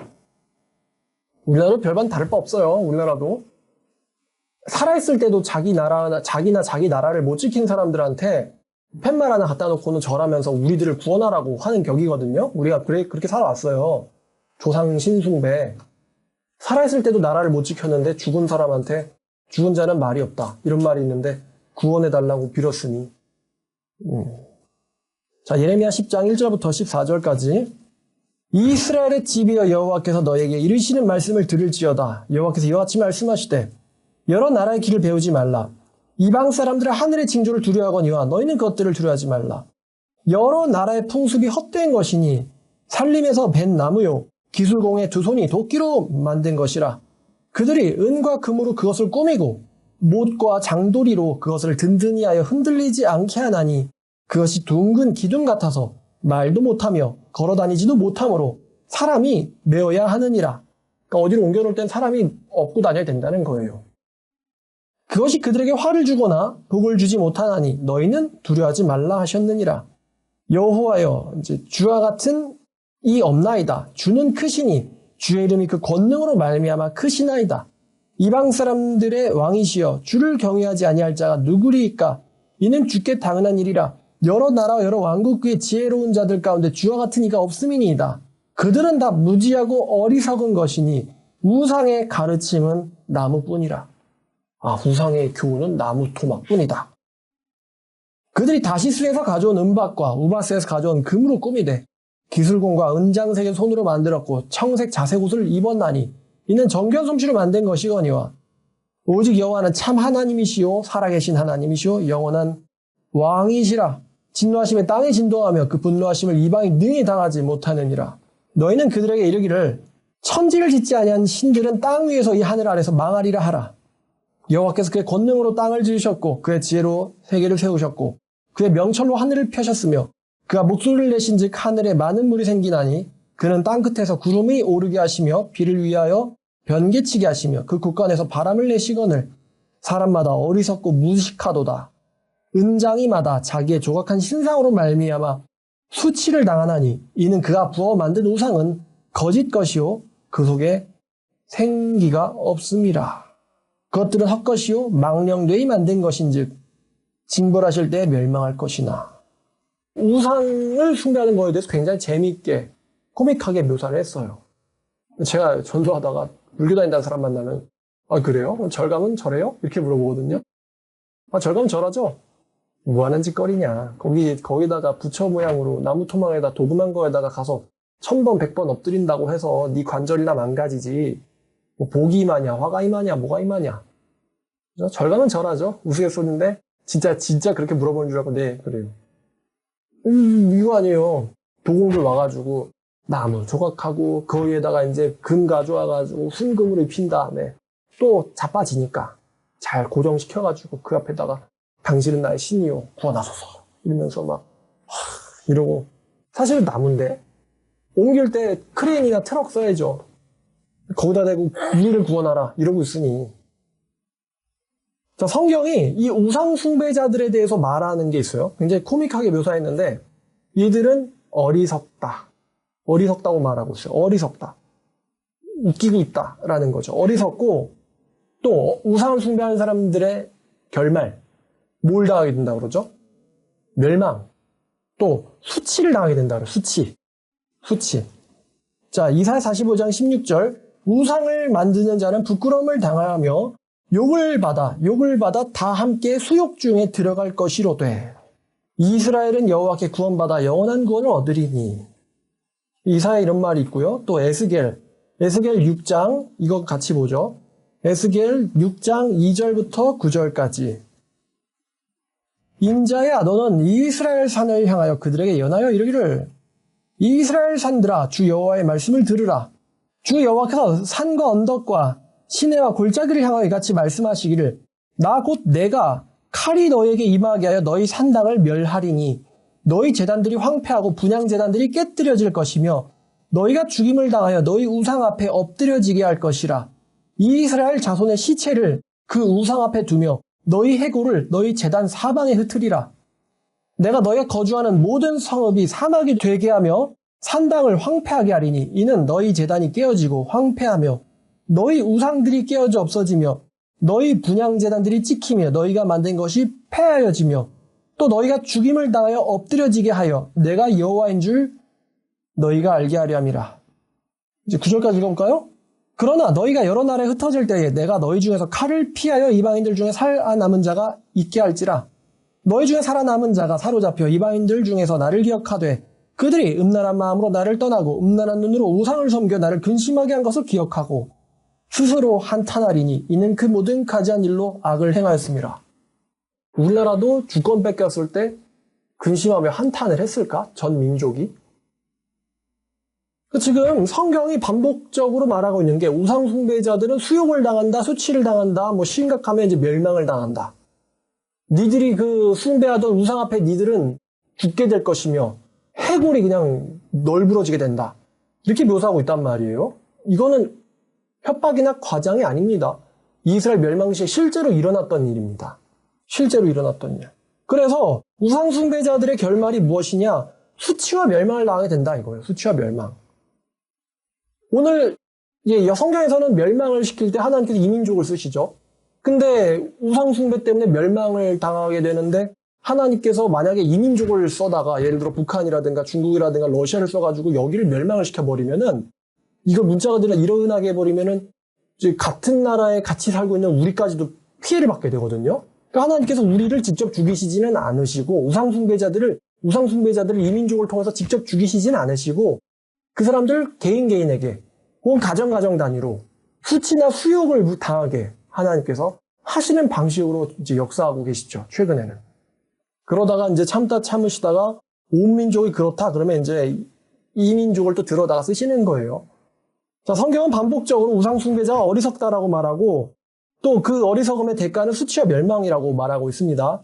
우리나라도 별반 다를 바 없어요. 우리나라도. 살아있을 때도 자기나 자기 나라를 못 지킨 사람들한테 팻말 하나 갖다 놓고는 절하면서 우리들을 구원하라고 하는 격이거든요. 우리가 그렇게 살아왔어요. 조상 신숭배. 살아있을 때도 나라를 못 지켰는데 죽은 사람한테 죽은 자는 말이 없다. 이런 말이 있는데 구원해달라고 빌었으니. 자, 예레미야 10장 1절부터 14절까지 이스라엘의 집이여 여호와께서 너에게 이르시는 말씀을 들을지어다. 여호와께서 이와 같이 말씀하시되 여러 나라의 길을 배우지 말라. 이방 사람들의 하늘의 징조를 두려워하거니와 너희는 그것들을 두려워하지 말라. 여러 나라의 풍습이 헛된 것이니 산림에서 벤 나무요 기술공의 두 손이 도끼로 만든 것이라. 그들이 은과 금으로 그것을 꾸미고 못과 장도리로 그것을 든든히 하여 흔들리지 않게 하나니 그것이 둥근 기둥 같아서 말도 못하며 걸어다니지도 못하므로 사람이 메어야 하느니라. 그러니까 어디로 옮겨놓을 땐 사람이 업고 다녀야 된다는 거예요. 그것이 그들에게 화를 주거나 복을 주지 못하나니 너희는 두려워하지 말라 하셨느니라. 여호와여 이제 주와 같은 이 없나이다. 주는 크시니 주의 이름이 그 권능으로 말미암아 크시나이다. 이방 사람들의 왕이시여 주를 경외하지 아니할 자가 누구리이까? 이는 주께 당연한 일이라. 여러 나라와 여러 왕국 위에 지혜로운 자들 가운데 주와 같은 이가 없음이니이다. 그들은 다 무지하고 어리석은 것이니 우상의 가르침은 나무뿐이라. 우상의 교훈은 나무 토막뿐이다. 그들이 다시스에서 가져온 은박과 우바스에서 가져온 금으로 꾸미되 기술공과 은장색의 손으로 만들었고 청색 자색 옷을 입었나니 이는 정교한 솜씨로 만든 것이거니와 오직 여호와는 참 하나님이시오 살아계신 하나님이시오 영원한 왕이시라. 진노하심에 땅이 진동하며 그 분노하심을 이방이 능히 당하지 못하느니라. 너희는 그들에게 이르기를 천지를 짓지 아니한 신들은 땅 위에서 이 하늘 아래서 망하리라 하라. 여호와께서 그의 권능으로 땅을 지으셨고 그의 지혜로 세계를 세우셨고 그의 명철로 하늘을 펴셨으며 그가 목소리를 내신즉 하늘에 많은 물이 생기나니 그는 땅 끝에서 구름이 오르게 하시며 비를 위하여 변개치게 하시며 그 곳간에서 바람을 내시거늘 사람마다 어리석고 무식하도다. 은장이마다 자기의 조각한 신상으로 말미암아 수치를 당하나니 이는 그가 부어 만든 우상은 거짓 것이요 그 속에 생기가 없음이라. 그것들은 헛것이요 망령되이 만든 것인즉 징벌하실 때 멸망할 것이나. 우상을 숭배하는 거에 대해서 굉장히 재미있게 코믹하게 묘사를 했어요. 제가 전도하다가 불교 다닌다는 사람 만나면 아 그래요? 절감은 저래요? 이렇게 물어보거든요. 아 절감은 절하죠? 뭐 하는 짓거리냐. 거기다가 부처 모양으로 나무 토막에다 도금한 거에다가 가서 1000번 100번 엎드린다고 해서 네 관절이나 망가지지. 뭐 복이 임하냐 화가 임하냐 뭐가 임하냐. 절감은 절하죠. 우스갯소리인데 진짜 그렇게 물어보는 줄 알고 네 그래요. 이거 아니에요. 도공들 와가지고 나무 조각하고 그 위에다가 이제 금 가져와가지고 순금으로 입힌 다음에 또 자빠지니까 잘 고정시켜가지고 그 앞에다가 당신은 나의 신이요 구원하소서 이러면서 막 이러고 사실은 나무인데 옮길 때 크레인이나 트럭 써야죠. 거기다 대고 우리를 구원하라 이러고 있으니. 자, 성경이 이 우상 숭배자들에 대해서 말하는 게 있어요. 굉장히 코믹하게 묘사했는데 이들은 어리석다. 어리석다고 말하고 있어요. 어리석다. 웃기고 있다라는 거죠. 어리석고 또 우상을 숭배하는 사람들의 결말 뭘 당하게 된다고 그러죠? 멸망. 또 수치를 당하게 된다고 그래요. 수치. 자, 이사야 45장 16절 우상을 만드는 자는 부끄러움을 당하며 욕을 받아 다 함께 수욕 중에 들어갈 것이로되 이스라엘은 여호와께 구원받아 영원한 구원을 얻으리니. 이사야에 이런 말이 있고요. 또 에스겔 6장 이거 같이 보죠. 에스겔 6장 2절부터 9절까지 인자야 너는 이스라엘 산을 향하여 그들에게 연하여 이르기를 이스라엘 산들아 주 여호와의 말씀을 들으라. 주 여호와께서 산과 언덕과 시내와 골짜기를 향하여 이같이 말씀하시기를 나 곧 내가 칼이 너에게 임하게 하여 너희 산당을 멸하리니 너희 제단들이 황폐하고 분향 제단들이 깨뜨려질 것이며 너희가 죽임을 당하여 너희 우상 앞에 엎드려지게 할 것이라. 이스라엘 자손의 시체를 그 우상 앞에 두며 너희 해골을 너희 제단 사방에 흩으리라. 내가 너희가 거주하는 모든 성읍이 사막이 되게 하며 산당을 황폐하게 하리니 이는 너희 제단이 깨어지고 황폐하며 너희 우상들이 깨어져 없어지며 너희 분향 제단들이 찍히며 너희가 만든 것이 폐하여지며 또 너희가 죽임을 당하여 엎드려지게 하여 내가 여호와인 줄 너희가 알게 하려 함이라. 이제 9절까지 읽어볼까요? 그러나 너희가 여러 나라에 흩어질 때에 내가 너희 중에서 칼을 피하여 이방인들 중에 살아남은 자가 있게 할지라. 너희 중에 살아남은 자가 사로잡혀 이방인들 중에서 나를 기억하되 그들이 음란한 마음으로 나를 떠나고 음란한 눈으로 우상을 섬겨 나를 근심하게 한 것을 기억하고 스스로 한탄하리니 이는 그 모든 가지한 일로 악을 행하였습니다. 우리나라도 주권 뺏겼을 때 근심하며 한탄을 했을까? 전 민족이? 지금 성경이 반복적으로 말하고 있는 게 우상 숭배자들은 수욕을 당한다, 수치를 당한다, 뭐 심각하면 이제 멸망을 당한다. 니들이 그 숭배하던 우상 앞에 니들은 죽게 될 것이며 해골이 그냥 널브러지게 된다. 이렇게 묘사하고 있단 말이에요. 이거는 협박이나 과장이 아닙니다. 이스라엘 멸망 시에 실제로 일어났던 일입니다. 실제로 일어났던 일. 그래서 우상 숭배자들의 결말이 무엇이냐? 수치와 멸망을 당하게 된다 이거예요. 수치와 멸망. 오늘 성경에서는 멸망을 시킬 때 하나님께서 이민족을 쓰시죠. 근데 우상 숭배 때문에 멸망을 당하게 되는데 하나님께서 만약에 이민족을 써다가 예를 들어 북한이라든가 중국이라든가 러시아를 써가지고 여기를 멸망을 시켜버리면은 이걸 문자가 들어 일어나게 해버리면은 이제 같은 나라에 같이 살고 있는 우리까지도 피해를 받게 되거든요. 그러니까 하나님께서 우리를 직접 죽이시지는 않으시고 우상 숭배자들을 이민족을 통해서 직접 죽이시지는 않으시고 그 사람들 개인에게 혹은 가정 단위로 수치나 수욕을 당하게 하나님께서 하시는 방식으로 이제 역사하고 계시죠. 최근에는. 그러다가 이제 참으시다가 온 민족이 그렇다 그러면 이제 이 민족을 또 들어다가 쓰시는 거예요. 자, 성경은 반복적으로 우상 숭배자가 어리석다라고 말하고 또 그 어리석음의 대가는 수치와 멸망이라고 말하고 있습니다.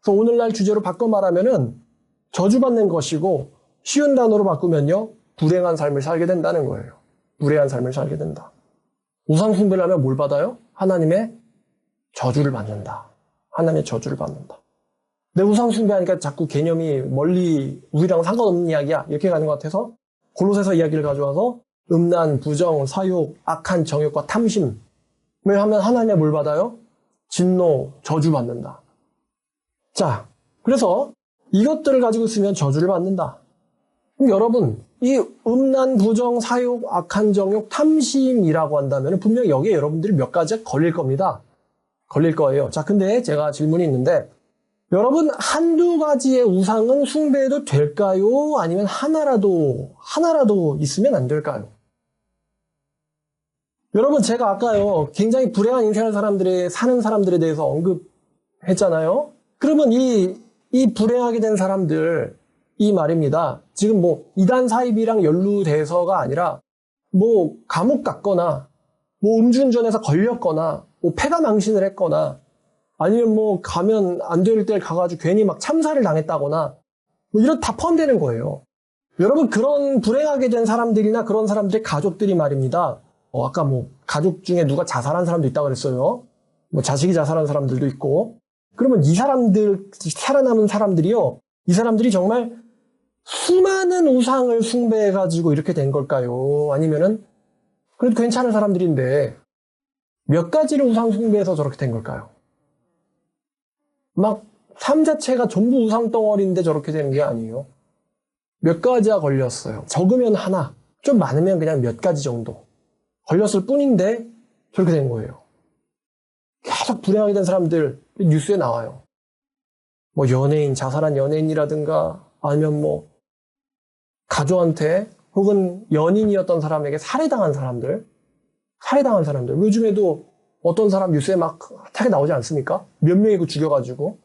그래서 오늘날 주제로 바꿔 말하면은 저주받는 것이고 쉬운 단어로 바꾸면요. 불행한 삶을 살게 된다는 거예요. 불행한 삶을 살게 된다. 우상 숭배를 하면 뭘 받아요? 하나님의 저주를 받는다. 하나님의 저주를 받는다. 내 우상 숭배하니까 자꾸 개념이 멀리 우리랑 상관없는 이야기야. 이렇게 가는 것 같아서 골로새서 이야기를 가져와서 음란, 부정, 사욕, 악한 정욕과 탐심을 하면 하나님의 뭘 받아요? 진노, 저주 받는다. 자, 그래서 이것들을 가지고 있으면 저주를 받는다. 그럼 여러분, 이 음란, 부정, 사욕, 악한 정욕, 탐심이라고 한다면 분명히 여기에 여러분들이 몇 가지가 걸릴 겁니다. 걸릴 거예요. 자, 근데 제가 질문이 있는데 여러분 한두 가지의 우상은 숭배해도 될까요? 아니면 하나라도 있으면 안 될까요? 여러분 제가 아까요 굉장히 불행한 인생을 사는 사람들에 대해서 언급했잖아요. 그러면 이 불행하게 된 사람들 이 말입니다. 지금 뭐 이단 사입이랑 연루돼서가 아니라 뭐 감옥 갔거나 뭐 음주운전해서 걸렸거나 뭐 폐가 망신을 했거나 아니면 뭐 가면 안 될 때 가가지고 괜히 막 참사를 당했다거나 뭐 이런 다 포함되는 거예요. 여러분 그런 불행하게 된 사람들이나 그런 사람들의 가족들이 말입니다. 아까 뭐 가족 중에 누가 자살한 사람도 있다고 그랬어요. 뭐 자식이 자살한 사람들도 있고. 그러면 이 사람들 살아남은 사람들이요. 이 사람들이 정말 수많은 우상을 숭배해가지고 이렇게 된 걸까요? 아니면은 그래도 괜찮은 사람들인데 몇 가지를 우상 숭배해서 저렇게 된 걸까요? 막 삶 자체가 전부 우상 덩어리인데 저렇게 되는 게 아니에요. 몇 가지가 걸렸어요. 적으면 하나, 좀 많으면 그냥 몇 가지 정도 걸렸을 뿐인데 저렇게 된 거예요. 계속 불행하게 된 사람들 뉴스에 나와요. 뭐 연예인, 자살한 연예인이라든가 아니면 뭐 가족한테 혹은 연인이었던 사람에게 살해당한 사람들 요즘에도 어떤 사람 뉴스에 막 타게 나오지 않습니까? 몇 명이고 죽여가지고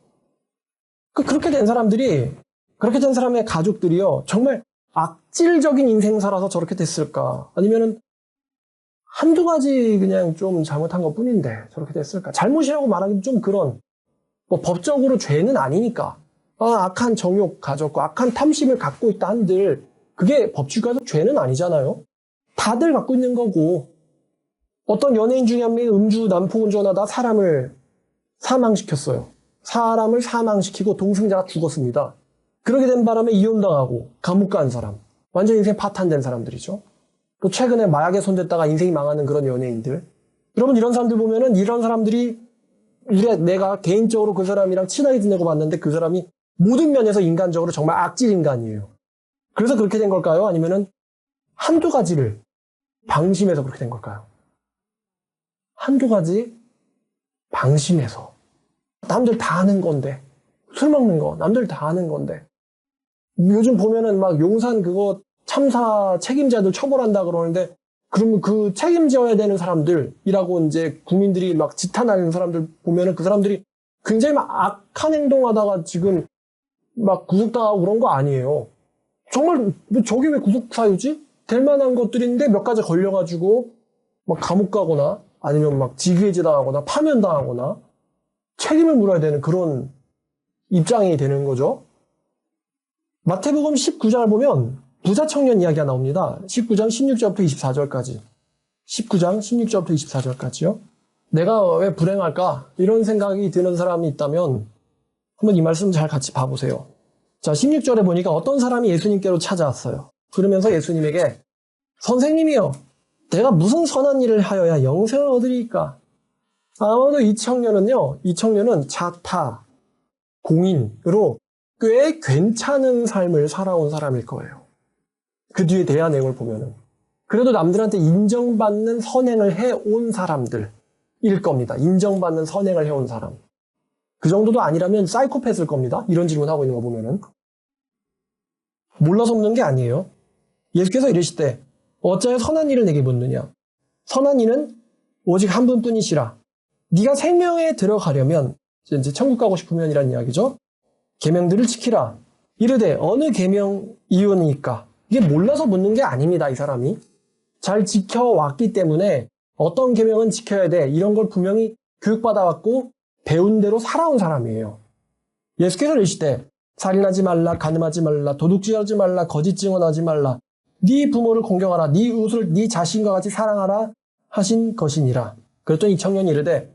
그렇게 된 사람들이 그렇게 된 사람의 가족들이요 정말 악질적인 인생 살아서 저렇게 됐을까? 아니면은 한두 가지 그냥 좀 잘못한 것 뿐인데 저렇게 됐을까? 잘못이라고 말하기도 좀 그런 뭐 법적으로 죄는 아니니까 악한 정욕 가졌고 악한 탐심을 갖고 있다 한들 그게 법칙과도 죄는 아니잖아요. 다들 갖고 있는 거고 어떤 연예인 중에 한 명이 음주 난폭 운전하다 사람을 사망시켰어요. 사람을 사망시키고 동승자가 죽었습니다. 그렇게 된 바람에 이혼당하고 감옥 간 사람 완전 인생 파탄된 사람들이죠. 또 최근에 마약에 손댔다가 인생이 망하는 그런 연예인들. 여러분 이런 사람들 보면은 이런 사람들이 내가 개인적으로 그 사람이랑 친하게 지내고 봤는데 그 사람이 모든 면에서 인간적으로 정말 악질 인간이에요. 그래서 그렇게 된 걸까요? 아니면은 한두 가지를 방심해서 그렇게 된 걸까요? 한두 가지 방심해서. 남들 다 아는 건데. 술 먹는 거 남들 다 아는 건데. 요즘 보면은 막 용산 그거 참사 책임자들 처벌한다 그러는데 그러면 그 책임져야 되는 사람들이라고 이제 국민들이 막 지탄하는 사람들 보면은 그 사람들이 굉장히 막 악한 행동하다가 지금 막 구속당하고 그런 거 아니에요. 정말 뭐 저게 왜 구속사유지? 될 만한 것들인데 몇 가지 걸려가지고 막 감옥 가거나 아니면 막 직위해제 당하거나 파면당하거나 책임을 물어야 되는 그런 입장이 되는 거죠. 마태복음 19장을 보면 부자 청년 이야기가 나옵니다. 19장 16절부터 24절까지. 19장 16절부터 24절까지요. 내가 왜 불행할까? 이런 생각이 드는 사람이 있다면 한번 이 말씀 잘 같이 봐보세요. 자, 16절에 보니까 어떤 사람이 예수님께로 찾아왔어요. 그러면서 예수님에게 선생님이요, 내가 무슨 선한 일을 하여야 영생을 얻으리까? 아마도 이 청년은 자타, 공인으로 꽤 괜찮은 삶을 살아온 사람일 거예요. 그 뒤에 대화 내용을 보면은. 그래도 남들한테 인정받는 선행을 해온 사람들일 겁니다. 인정받는 선행을 해온 사람. 그 정도도 아니라면 사이코패스일 겁니다. 이런 질문하고 있는 거 보면은. 몰라서 묻는 게 아니에요. 예수께서 이르시되 어찌하여 선한 일을 내게 묻느냐. 선한 이는 오직 한 분뿐이시라. 네가 생명에 들어가려면 이제 천국 가고 싶으면 이란 이야기죠. 계명들을 지키라. 이르되 어느 계명이오니까. 이게 몰라서 묻는 게 아닙니다. 이 사람이 잘 지켜왔기 때문에 어떤 계명은 지켜야 돼 이런 걸 분명히 교육받아갖고 배운 대로 살아온 사람이에요. 예수께서 이르시되 살인하지 말라, 간음하지 말라, 도둑질하지 말라, 거짓 증언하지 말라, 네 부모를 공경하라, 네 이웃을 네 자신과 같이 사랑하라 하신 것이니라. 그랬더니 이 청년이 이르되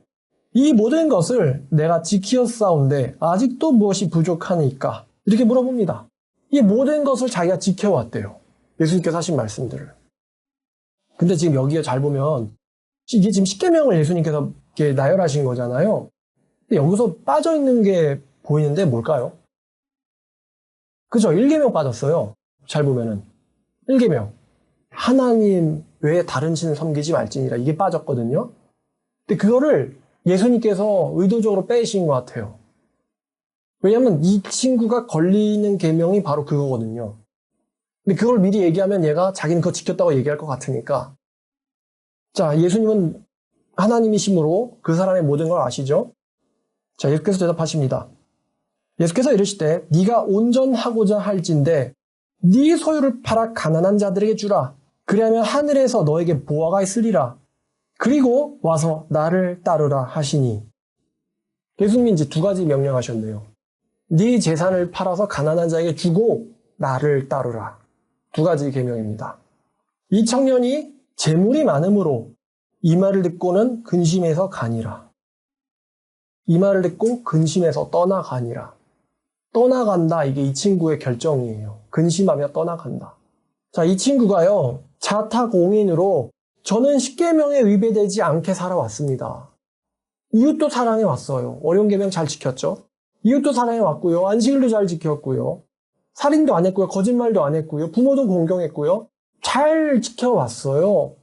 이 모든 것을 내가 지키었사온데 아직도 무엇이 부족하니까? 이렇게 물어봅니다. 이 모든 것을 자기가 지켜왔대요. 예수님께서 하신 말씀들을. 근데 지금 여기에 잘 보면 이게 지금 십계명을 예수님께서 이렇게 나열하신 거잖아요. 근데 여기서 빠져있는 게 보이는데 뭘까요? 그죠? 1계명 빠졌어요. 잘 보면은. 1계명. 하나님 외에 다른 신을 섬기지 말지니라. 이게 빠졌거든요. 근데 그거를 예수님께서 의도적으로 빼신 것 같아요. 왜냐면 이 친구가 걸리는 계명이 바로 그거거든요. 근데 그걸 미리 얘기하면 얘가 자기는 그거 지켰다고 얘기할 것 같으니까. 자, 예수님은 하나님이심으로 그 사람의 모든 걸 아시죠? 자, 예수께서 대답하십니다. 예수께서 이르시되 네가 온전하고자 할진대 네 소유를 팔아 가난한 자들에게 주라. 그리하면 하늘에서 너에게 보화가 있으리라. 그리고 와서 나를 따르라 하시니. 예수님이 이제 두 가지 명령하셨네요. 네 재산을 팔아서 가난한 자에게 주고 나를 따르라. 두 가지 계명입니다. 이 청년이 재물이 많으므로 이 말을 듣고는 근심해서 가니라. 이 말을 듣고 근심해서 떠나가니라. 떠나간다. 이게 이 친구의 결정이에요. 근심하며 떠나간다. 자, 이 친구가요. 자타공인으로 저는 십계명에 위배되지 않게 살아왔습니다. 이웃도 사랑해 왔어요. 어려운 계명 잘 지켰죠. 이웃도 사랑해 왔고요. 안식일도 잘 지켰고요. 살인도 안 했고요. 거짓말도 안 했고요. 부모도 공경했고요. 잘 지켜왔어요.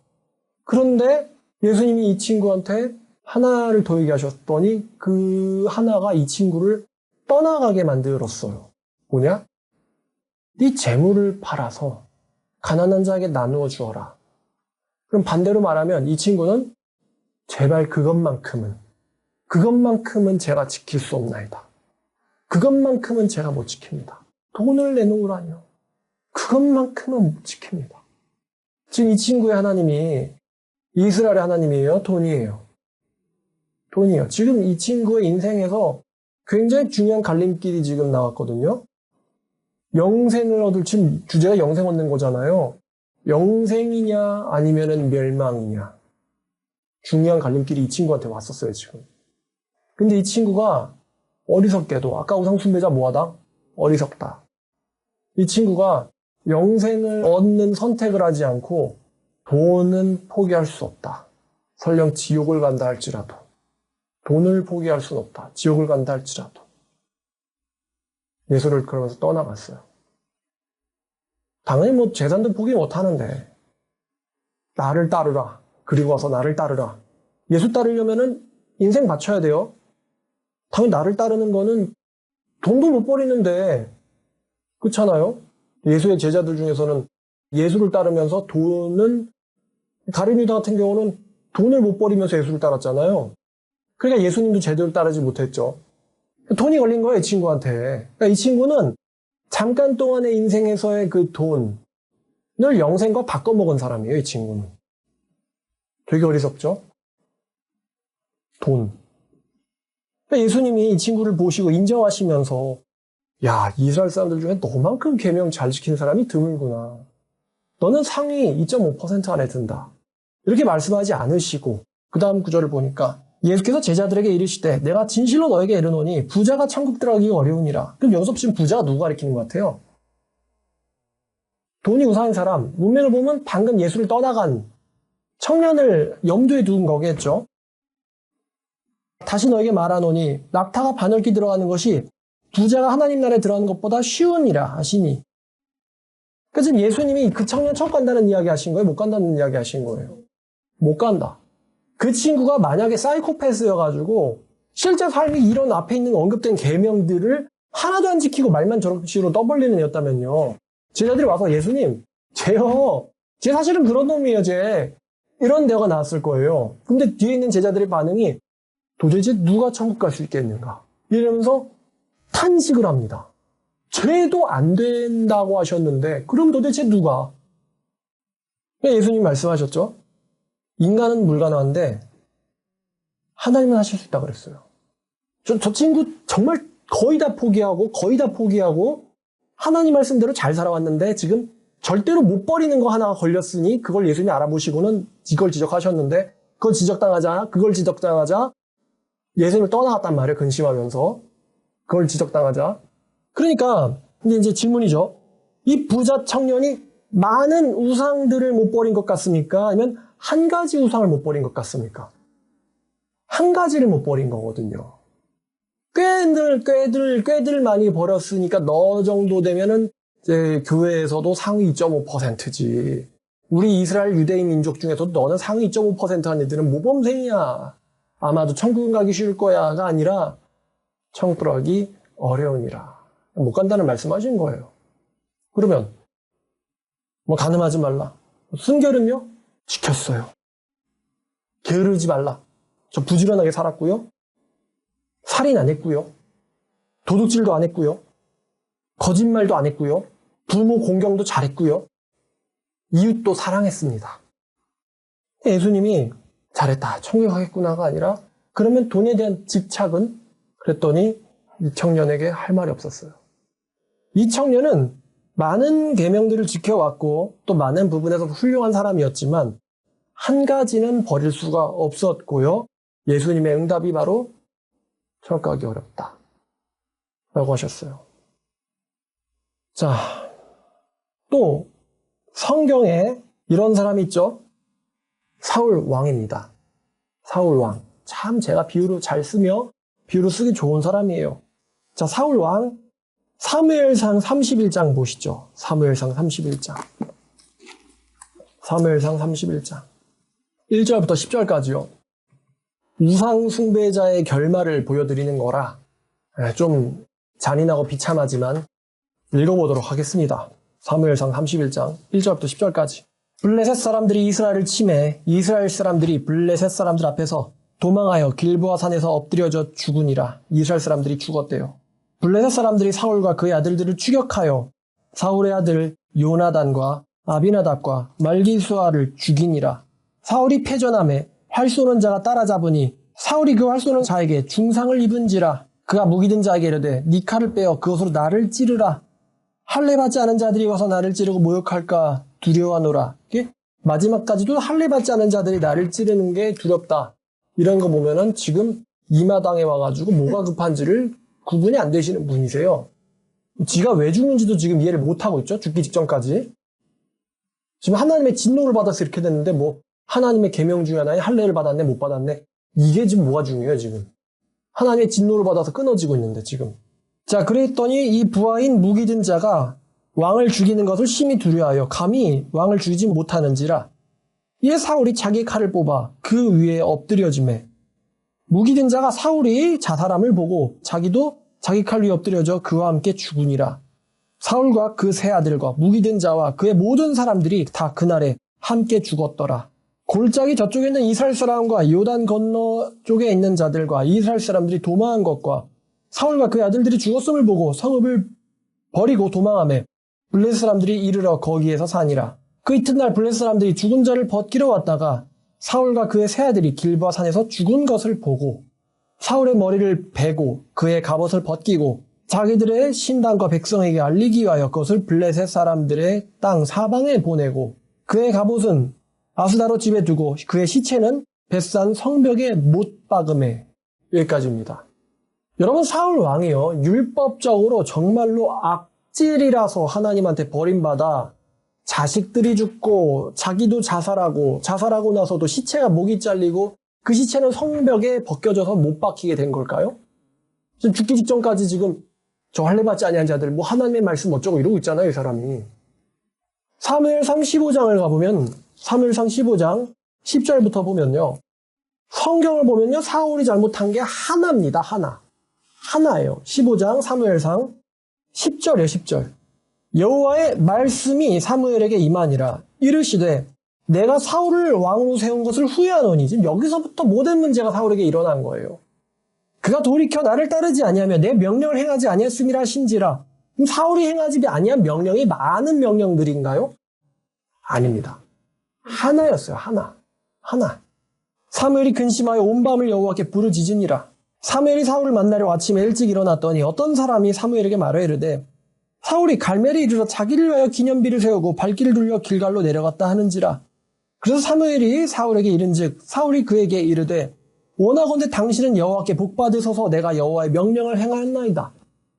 그런데 예수님이 이 친구한테 하나를 더 얘기하셨더니 그 하나가 이 친구를 떠나가게 만들었어요. 뭐냐? 네 재물을 팔아서 가난한 자에게 나누어 주어라. 그럼 반대로 말하면 이 친구는 제발 그것만큼은 제가 지킬 수 없나이다. 그것만큼은 제가 못 지킵니다. 돈을 내놓으라뇨. 그것만큼은 못 지킵니다. 지금 이 친구의 하나님이 이스라엘의 하나님이에요? 돈이에요? 돈이요. 지금 이 친구의 인생에서 굉장히 중요한 갈림길이 지금 나왔거든요. 영생을 얻을, 지금 주제가 영생 얻는 거잖아요. 영생이냐 아니면은 멸망이냐. 중요한 갈림길이 이 친구한테 왔었어요, 지금. 근데 이 친구가 어리석게도, 아까 우상숭배자 뭐하다? 어리석다. 이 친구가 영생을 얻는 선택을 하지 않고 돈은 포기할 수 없다. 설령 지옥을 간다 할지라도. 돈을 포기할 수는 없다. 지옥을 간다 할지라도. 예수를 그러면서 떠나갔어요. 당연히 뭐 재산도 포기 못 하는데 나를 따르라. 그리고 와서 나를 따르라. 예수 따르려면은 인생 바쳐야 돼요. 당연히 나를 따르는 거는 돈도 못 버리는데 그렇잖아요. 예수의 제자들 중에서는 예수를 따르면서 돈은 다른 유다 같은 경우는 돈을 못 버리면서 예수를 따랐잖아요. 그러니까 예수님도 제대로 따르지 못했죠. 돈이 걸린 거예요, 이 친구한테. 그러니까 이 친구는 잠깐 동안의 인생에서의 그 돈을 영생과 바꿔먹은 사람이에요, 이 친구는. 되게 어리석죠? 돈. 그러니까 예수님이 이 친구를 보시고 인정하시면서 야, 이스라엘 사람들 중에 너만큼 계명 잘 지키는 사람이 드물구나. 너는 상위 2.5% 안에 든다. 이렇게 말씀하지 않으시고 그 다음 구절을 보니까 예수께서 제자들에게 이르시되 내가 진실로 너에게 이르노니 부자가 천국 들어가기가 어려우니라. 그럼 여기서 지금 부자가 누구 가리키는 것 같아요? 돈이 우상인 사람, 문맥을 보면 방금 예수를 떠나간 청년을 염두에 둔 거겠죠. 다시 너에게 말하노니 낙타가 바늘기 들어가는 것이 부자가 하나님 나라에 들어가는 것보다 쉬우니라 하시니. 그러니까 지금 예수님이 그 청년 천국 간다는 이야기 하신 거예요? 못 간다는 이야기 하신 거예요? 못 간다. 그 친구가 만약에 사이코패스여가지고 실제 삶이 이런 앞에 있는 언급된 계명들을 하나도 안 지키고 말만 저런 식으로 떠벌리는 애였다면요. 제자들이 와서 예수님, 쟤 사실은 그런 놈이에요, 쟤. 이런 대화가 나왔을 거예요. 근데 뒤에 있는 제자들의 반응이 도대체 누가 천국 갈 수 있겠는가? 이러면서 탄식을 합니다. 쟤도 안 된다고 하셨는데 그럼 도대체 누가? 예수님이 말씀하셨죠. 인간은 불가능한데 하나님은 하실 수 있다 그랬어요. 저 친구 정말 거의 다 포기하고 하나님 말씀대로 잘 살아왔는데 지금 절대로 못 버리는 거 하나가 걸렸으니 그걸 예수님이 알아보시고는 이걸 지적하셨는데 그걸 지적당하자 예수님을 떠나갔단 말이에요. 근심하면서. 그걸 지적당하자. 그러니까 근데 이제 질문이죠. 이 부자 청년이 많은 우상들을 못 버린 것 같습니까? 아니면 한 가지 우상을 못 버린 것 같습니까? 한 가지를 못 버린 거거든요. 꽤들 많이 버렸으니까 너 정도 되면은 이제 교회에서도 상위 2.5%지. 우리 이스라엘 유대인 민족 중에서도 너는 상위 2.5% 한 애들은 모범생이야. 아마도 천국은 가기 쉬울 거야가 아니라 천국 들어가기 어려우니라. 못 간다는 말씀하신 거예요. 그러면 뭐 간음하지 말라. 순결은요? 지켰어요. 게으르지 말라. 저 부지런하게 살았고요. 살인 안 했고요. 도둑질도 안 했고요. 거짓말도 안 했고요. 부모 공경도 잘했고요. 이웃도 사랑했습니다. 예수님이 잘했다, 천국에 가겠구나가 아니라 그러면 돈에 대한 집착은? 그랬더니 이 청년에게 할 말이 없었어요. 이 청년은 많은 계명들을 지켜왔고 또 많은 부분에서 훌륭한 사람이었지만 한 가지는 버릴 수가 없었고요. 예수님의 응답이 바로 천국 가기 어렵다 라고 하셨어요. 자, 또 성경에 이런 사람이 있죠. 사울 왕입니다. 사울 왕. 참 제가 비유로 잘 쓰며 비유로 쓰기 좋은 사람이에요. 자, 사울 왕 사무엘상 31장 보시죠. 사무엘상 31장. 사무엘상 31장. 1절부터 10절까지요. 우상 숭배자의 결말을 보여드리는 거라 좀 잔인하고 비참하지만 읽어보도록 하겠습니다. 사무엘상 31장 1절부터 10절까지. 블레셋 사람들이 이스라엘을 침해 이스라엘 사람들이 블레셋 사람들 앞에서 도망하여 길보아 산에서 엎드려져 죽으니라. 이스라엘 사람들이 죽었대요. 블레셋 사람들이 사울과 그의 아들들을 추격하여 사울의 아들 요나단과 아비나답과 말기수아를 죽이니라. 사울이 패전함에 활 쏘는 자가 따라잡으니 사울이 그 활 쏘는 자에게 중상을 입은지라. 그가 무기든 자에게 이르되 네 칼을 빼어 그것으로 나를 찌르라. 할례 받지 않은 자들이 와서 나를 찌르고 모욕할까 두려워하노라. 마지막까지도 할례 받지 않은 자들이 나를 찌르는 게 두렵다. 이런 거 보면은 지금 이 마당에 와가지고 뭐가 급한지를 구분이 안 되시는 분이세요. 지가 왜 죽는지도 지금 이해를 못하고 있죠. 죽기 직전까지. 지금 하나님의 진노를 받아서 이렇게 됐는데 뭐 하나님의 계명 중에 하나에 할례를 받았네 못 받았네. 이게 지금 뭐가 중요해요 지금. 하나님의 진노를 받아서 끊어지고 있는데 지금. 자, 그랬더니 이 부하인 무기든 자가 왕을 죽이는 것을 심히 두려워하여 감히 왕을 죽이지 못하는지라. 이에 사울이 자기 칼을 뽑아 그 위에 엎드려지매 무기든 자가 사울이 자살함을 보고 자기도 자기 칼 위에 엎드려져 그와 함께 죽으니라. 사울과 그 세 아들과 무기든 자와 그의 모든 사람들이 다 그날에 함께 죽었더라. 골짜기 저쪽에 있는 이스라엘 사람과 요단 건너 쪽에 있는 자들과 이스라엘 사람들이 도망한 것과 사울과 그의 아들들이 죽었음을 보고 성읍을 버리고 도망하며 블레셋 사람들이 이르러 거기에서 사니라. 그 이튿날 블레셋 사람들이 죽은 자를 벗기러 왔다가 사울과 그의 세 아들이 길보아 산에서 죽은 것을 보고 사울의 머리를 베고 그의 갑옷을 벗기고 자기들의 신당과 백성에게 알리기 위하여 그것을 블레셋 사람들의 땅 사방에 보내고 그의 갑옷은 아스다로 집에 두고 그의 시체는 벳산 성벽에 못 박음해. 여기까지입니다. 여러분, 사울 왕이요, 율법적으로 정말로 악질이라서 하나님한테 버림받아 자식들이 죽고 자기도 자살하고 나서도 시체가 목이 잘리고 그 시체는 성벽에 벗겨져서 못 박히게 된 걸까요? 지금 죽기 직전까지 지금 저 할례 받지 아니한 자들 뭐 하나님의 말씀 어쩌고 이러고 있잖아요, 이 사람이. 사무엘상 15장을 가보면 사무엘상 15장 10절부터 보면요. 성경을 보면요. 사울이 잘못한 게 하나입니다. 하나예요. 15장 사무엘상 10절이에요. 10절. 여호와의 말씀이 사무엘에게 임하니라. 이르시되 내가 사울을 왕으로 세운 것을 후회하노니. 지금 여기서부터 모든 문제가 사울에게 일어난 거예요. 그가 돌이켜 나를 따르지 아니하며 내 명령을 행하지 아니했음이라 신지라. 그럼 사울이 행하지 아니한 명령이 많은 명령들인가요? 아닙니다. 하나였어요. 하나. 사무엘이 근심하여 온 밤을 여호와께 부르짖으니라. 사무엘이 사울을 만나려 아침에 일찍 일어났더니 어떤 사람이 사무엘에게 말하여 이르되 사울이 갈멜에 이르러 자기를 위하여 기념비를 세우고 발길을 돌려 길갈로 내려갔다 하는지라. 그래서 사무엘이 사울에게 이른즉 사울이 그에게 이르되 원하건대 당신은 여호와께 복받으소서 내가 여호와의 명령을 행하였나이다.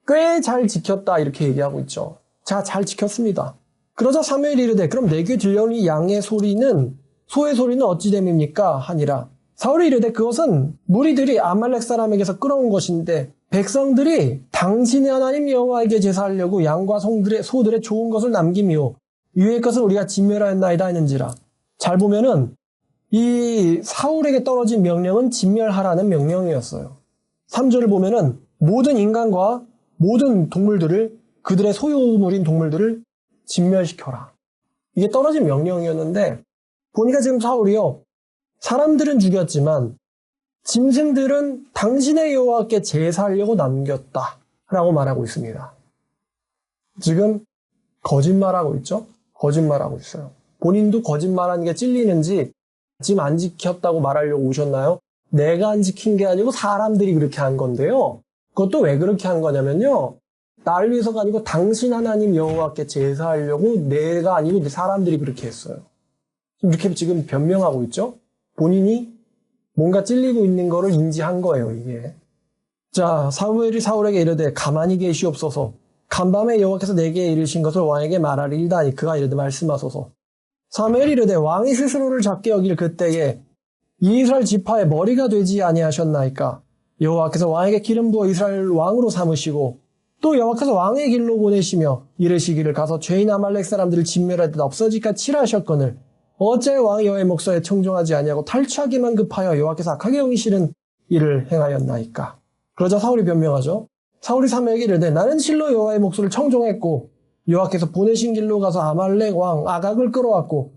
꽤 잘 지켰다 이렇게 얘기하고 있죠. 자, 잘 지켰습니다. 그러자 사무엘이 이르되 그럼 내 귀에 들려오는 이 양의 소리는 소의 소리는 어찌 됨입니까? 하니라. 사울이 이르되 그것은 무리들이 아말렉 사람에게서 끌어온 것인데 백성들이 당신의 하나님 여호와에게 제사하려고 양과 소들의 좋은 것을 남김이요 유의 것을 우리가 진멸하였나이다 하는지라. 잘 보면은 이 사울에게 떨어진 명령은 진멸하라는 명령이었어요. 3절을 보면은 모든 인간과 모든 동물들을 그들의 소유물인 동물들을 진멸시켜라. 이게 떨어진 명령이었는데 보니까 지금 사울이요. 사람들은 죽였지만 짐승들은 당신의 여호와께 제사하려고 남겼다 라고 말하고 있습니다. 지금 거짓말하고 있죠? 거짓말하고 있어요. 본인도 거짓말하는 게 찔리는지 지금 안 지켰다고 말하려고 오셨나요? 내가 안 지킨 게 아니고 사람들이 그렇게 한 건데요. 그것도 왜 그렇게 한 거냐면요. 나를 위해서가 아니고 당신 하나님 여호와께 제사하려고 내가 아니고 사람들이 그렇게 했어요. 이렇게 지금 변명하고 있죠? 본인이 뭔가 찔리고 있는 거를 인지한 거예요, 이게. 자, 사무엘이 사울에게 이르되 가만히 계시옵소서. 간밤에 여호와께서 내게 이르신 것을 왕에게 말하리이다 하니 그가 이르되 말씀하소서. 사무엘이 이르되 왕이 스스로를 작게 여길 그때에 이스라엘 지파의 머리가 되지 아니하셨나이까. 여호와께서 왕에게 기름 부어 이스라엘 왕으로 삼으시고 또 여호와께서 왕의 길로 보내시며 이르시기를 가서 죄인 아말렉 사람들을 진멸할 듯 없어지까 칠하셨거늘 어찌하여 왕이 여호와의 목소리에 청종하지 아니하고 탈취하기만 급하여 여호와께서 악하게 여기시는 일을 행하였나이까. 그러자 사울이 변명하죠. 사울이 사무엘에게 이르되 나는 실로 여호와의 목소리를 청종했고 여호와께서 보내신 길로 가서 아말렉 왕 아각을 끌어왔고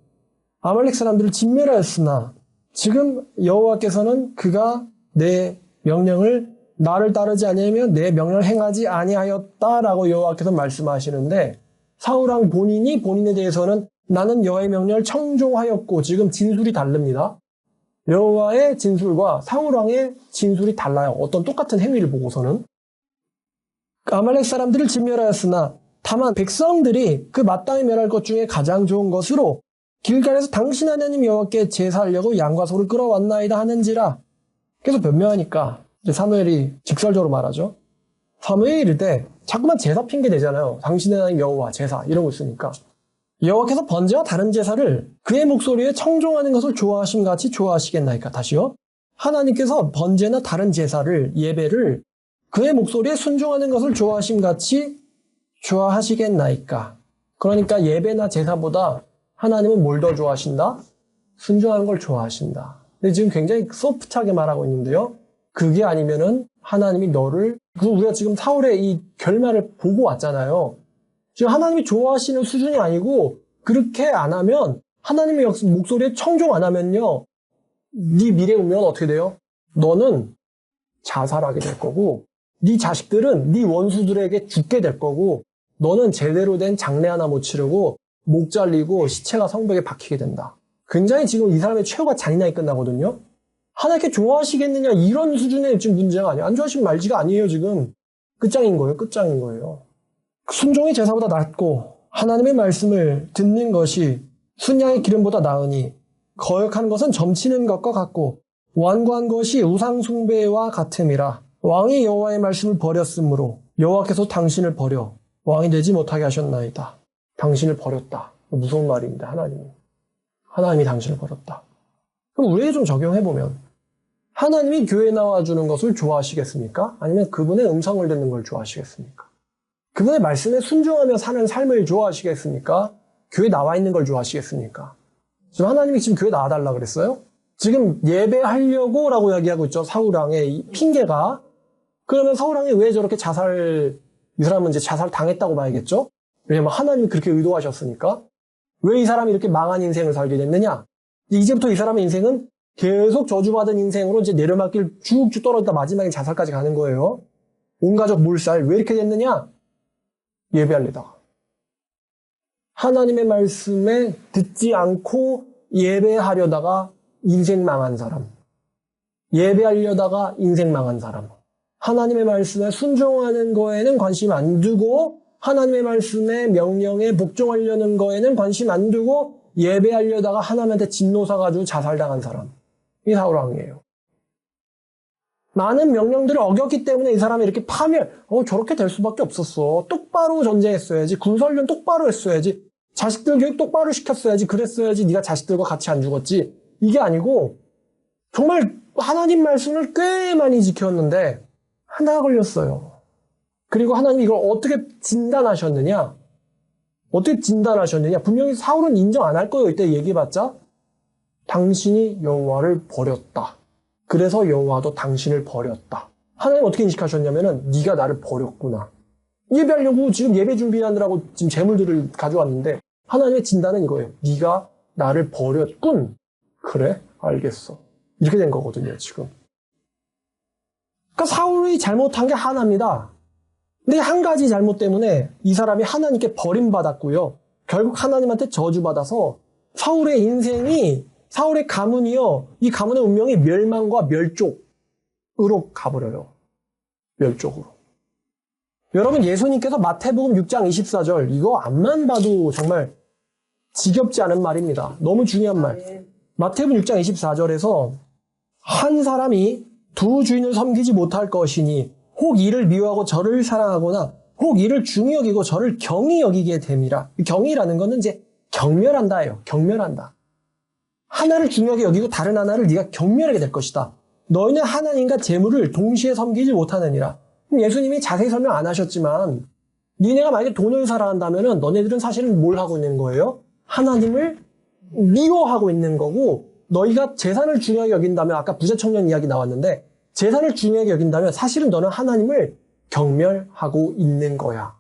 아말렉 사람들을 진멸하였으나 지금 여호와께서는 그가 내 명령을 나를 따르지 아니하면 내 명령을 행하지 아니하였다라고 여호와께서 말씀하시는데 사울 왕 본인이 본인에 대해서는 나는 여호와의 명령을 청종하였고 지금 진술이 다릅니다. 여호와의 진술과 사울 왕의 진술이 달라요. 어떤 똑같은 행위를 보고서는. 아말렉 사람들을 진멸하였으나 다만 백성들이 그 마땅히 멸할 것 중에 가장 좋은 것으로 길갈에서 당신 하나님 여호와께 제사하려고 양과 소를 끌어왔나이다 하는지라. 그래서 변명하니까 이제 사무엘이 직설적으로 말하죠. 사무엘이 이럴 때 자꾸만 제사 핑계 대잖아요. 당신의 하나님 여호와 제사 이러고 있으니까. 여호와께서 번제와 다른 제사를 그의 목소리에 청종하는 것을 좋아하심 같이 좋아하시겠나이까. 다시요. 하나님께서 번제나 다른 제사를 예배를 그의 목소리에 순종하는 것을 좋아하심 같이 좋아하시겠나이까. 그러니까 예배나 제사보다 하나님은 뭘 더 좋아하신다? 순종하는 걸 좋아하신다. 근데 지금 굉장히 소프트하게 말하고 있는데요. 그게 아니면은 하나님이 너를 우리가 지금 사울의 이 결말을 보고 왔잖아요. 지금 하나님이 좋아하시는 수준이 아니고 그렇게 안 하면 하나님의 목소리에 청종 안 하면요. 네 미래 운명은 어떻게 돼요? 너는 자살하게 될 거고 네 자식들은 네 원수들에게 죽게 될 거고 너는 제대로 된 장례 하나 못 치르고 목 잘리고 시체가 성벽에 박히게 된다. 굉장히 지금 이 사람의 최후가 잔인하게 끝나거든요. 하나님께 좋아하시겠느냐 이런 수준의 지금 문제가 아니에요. 안 좋아하시면 말지가 아니에요. 지금 끝장인 거예요. 끝장인 거예요. 순종이 제사보다 낫고 하나님의 말씀을 듣는 것이 순양의 기름보다 나으니 거역한 것은 점치는 것과 같고 완고한 것이 우상 숭배와 같음이라. 왕이 여호와의 말씀을 버렸으므로 여호와께서 당신을 버려 왕이 되지 못하게 하셨나이다. 당신을 버렸다. 무서운 말입니다. 하나님이 당신을 버렸다. 그럼 우리에게 좀 적용해보면 하나님이 교회에 나와주는 것을 좋아하시겠습니까? 아니면 그분의 음성을 듣는 걸 좋아하시겠습니까? 그분의 말씀에 순종하며 사는 삶을 좋아하시겠습니까? 교회에 나와 있는 걸 좋아하시겠습니까? 지금 하나님이 지금 교회에 나와달라 그랬어요? 지금 예배하려고 라고 이야기하고 있죠. 사울왕의 핑계가. 그러면 사울왕이 왜 저렇게 이 사람은 이제 자살 당했다고 봐야겠죠? 왜냐면 하나님이 그렇게 의도하셨으니까. 왜 이 사람이 이렇게 망한 인생을 살게 됐느냐? 이제부터 이 사람의 인생은 계속 저주받은 인생으로 이제 내려막길 쭉쭉 떨어지다 마지막에 자살까지 가는 거예요. 온 가족 몰살. 왜 이렇게 됐느냐? 예배하려다가. 하나님의 말씀에 듣지 않고 예배하려다가 인생 망한 사람. 예배하려다가 인생 망한 사람. 하나님의 말씀에 순종하는 거에는 관심 안 두고 하나님의 말씀에 명령에 복종하려는 거에는 관심 안 두고 예배하려다가 하나님한테 진노사가지고 자살당한 사람. 이 사울 왕이에요. 많은 명령들을 어겼기 때문에 이 사람이 이렇게 저렇게 될 수밖에 없었어. 똑바로 전쟁했어야지. 군설련 똑바로 했어야지. 자식들 교육 똑바로 시켰어야지. 그랬어야지. 네가 자식들과 같이 안 죽었지. 이게 아니고 정말 하나님 말씀을 꽤 많이 지켰는데 하나 걸렸어요. 그리고 하나님이 이걸 어떻게 진단하셨느냐? 어떻게 진단하셨느냐? 분명히 사울은 인정 안 할 거예요. 이때 얘기해봤자 당신이 여호와를 버렸다. 그래서 여호와도 당신을 버렸다. 하나님 어떻게 인식하셨냐면은 네가 나를 버렸구나. 예배하려고 지금 예배 준비하느라고 지금 재물들을 가져왔는데 하나님의 진단은 이거예요. 네가 나를 버렸군. 그래? 알겠어. 이렇게 된 거거든요, 지금. 그러니까 사울이 잘못한 게 하나입니다. 근데 한 가지 잘못 때문에 이 사람이 하나님께 버림받았고요. 결국 하나님한테 저주받아서 사울의 인생이 사울의 가문이요. 이 가문의 운명이 멸망과 멸족으로 가버려요. 멸족으로. 여러분 예수님께서 마태복음 6장 24절 이거 앞만 봐도 정말 지겹지 않은 말입니다. 너무 중요한 말. 마태복음 6장 24절에서 한 사람이 두 주인을 섬기지 못할 것이니 혹 이를 미워하고 저를 사랑하거나 혹 이를 중히 여기고 저를 경히 여기게 됨이라. 경이라는 거는 이제 경멸한다예요. 경멸한다. 하나를 중요하게 여기고 다른 하나를 네가 경멸하게 될 것이다. 너희는 하나님과 재물을 동시에 섬기지 못하느니라. 예수님이 자세히 설명 안 하셨지만 니네가 만약에 돈을 사랑한다면 너네들은 사실은 뭘 하고 있는 거예요? 하나님을 미워하고 있는 거고 너희가 재산을 중요하게 여긴다면 아까 부자 청년 이야기 나왔는데 재산을 중요하게 여긴다면 사실은 너는 하나님을 경멸하고 있는 거야.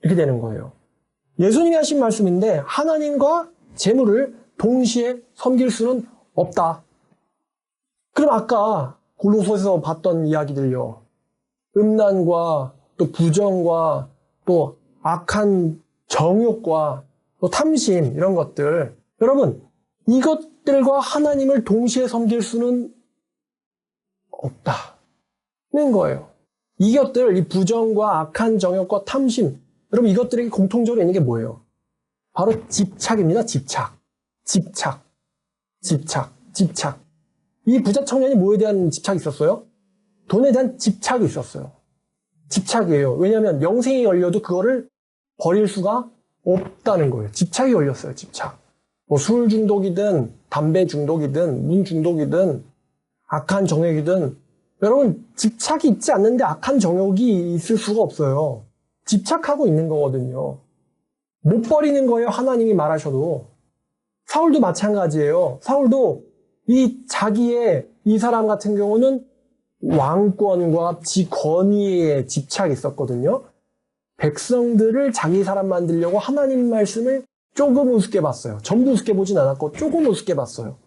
이렇게 되는 거예요. 예수님이 하신 말씀인데 하나님과 재물을 동시에 섬길 수는 없다. 그럼 아까 골로새서 봤던 이야기들요. 음란과 또 부정과 또 악한 정욕과 또 탐심 이런 것들. 여러분 이것들과 하나님을 동시에 섬길 수는 없다는 거예요. 이것들, 이 부정과 악한 정욕과 탐심. 여러분 이것들에게 공통적으로 있는 게 뭐예요? 바로 집착입니다. 집착. 이 부자 청년이 뭐에 대한 집착이 있었어요? 돈에 대한 집착이 있었어요. 집착이에요. 왜냐하면 명생이 걸려도 그거를 버릴 수가 없다는 거예요. 집착이 걸렸어요. 집착. 뭐 술 중독이든 담배 중독이든 문 중독이든 악한 정욕이든 여러분 집착이 있지 않는데 악한 정욕이 있을 수가 없어요. 집착하고 있는 거거든요. 못 버리는 거예요. 하나님이 말하셔도. 사울도 마찬가지예요. 사울도 자기의 이 사람 같은 경우는 왕권과 지 권위에 집착이 있었거든요. 백성들을 자기 사람 만들려고 하나님 말씀을 조금 우습게 봤어요. 전부 우습게 보진 않았고 조금 우습게 봤어요.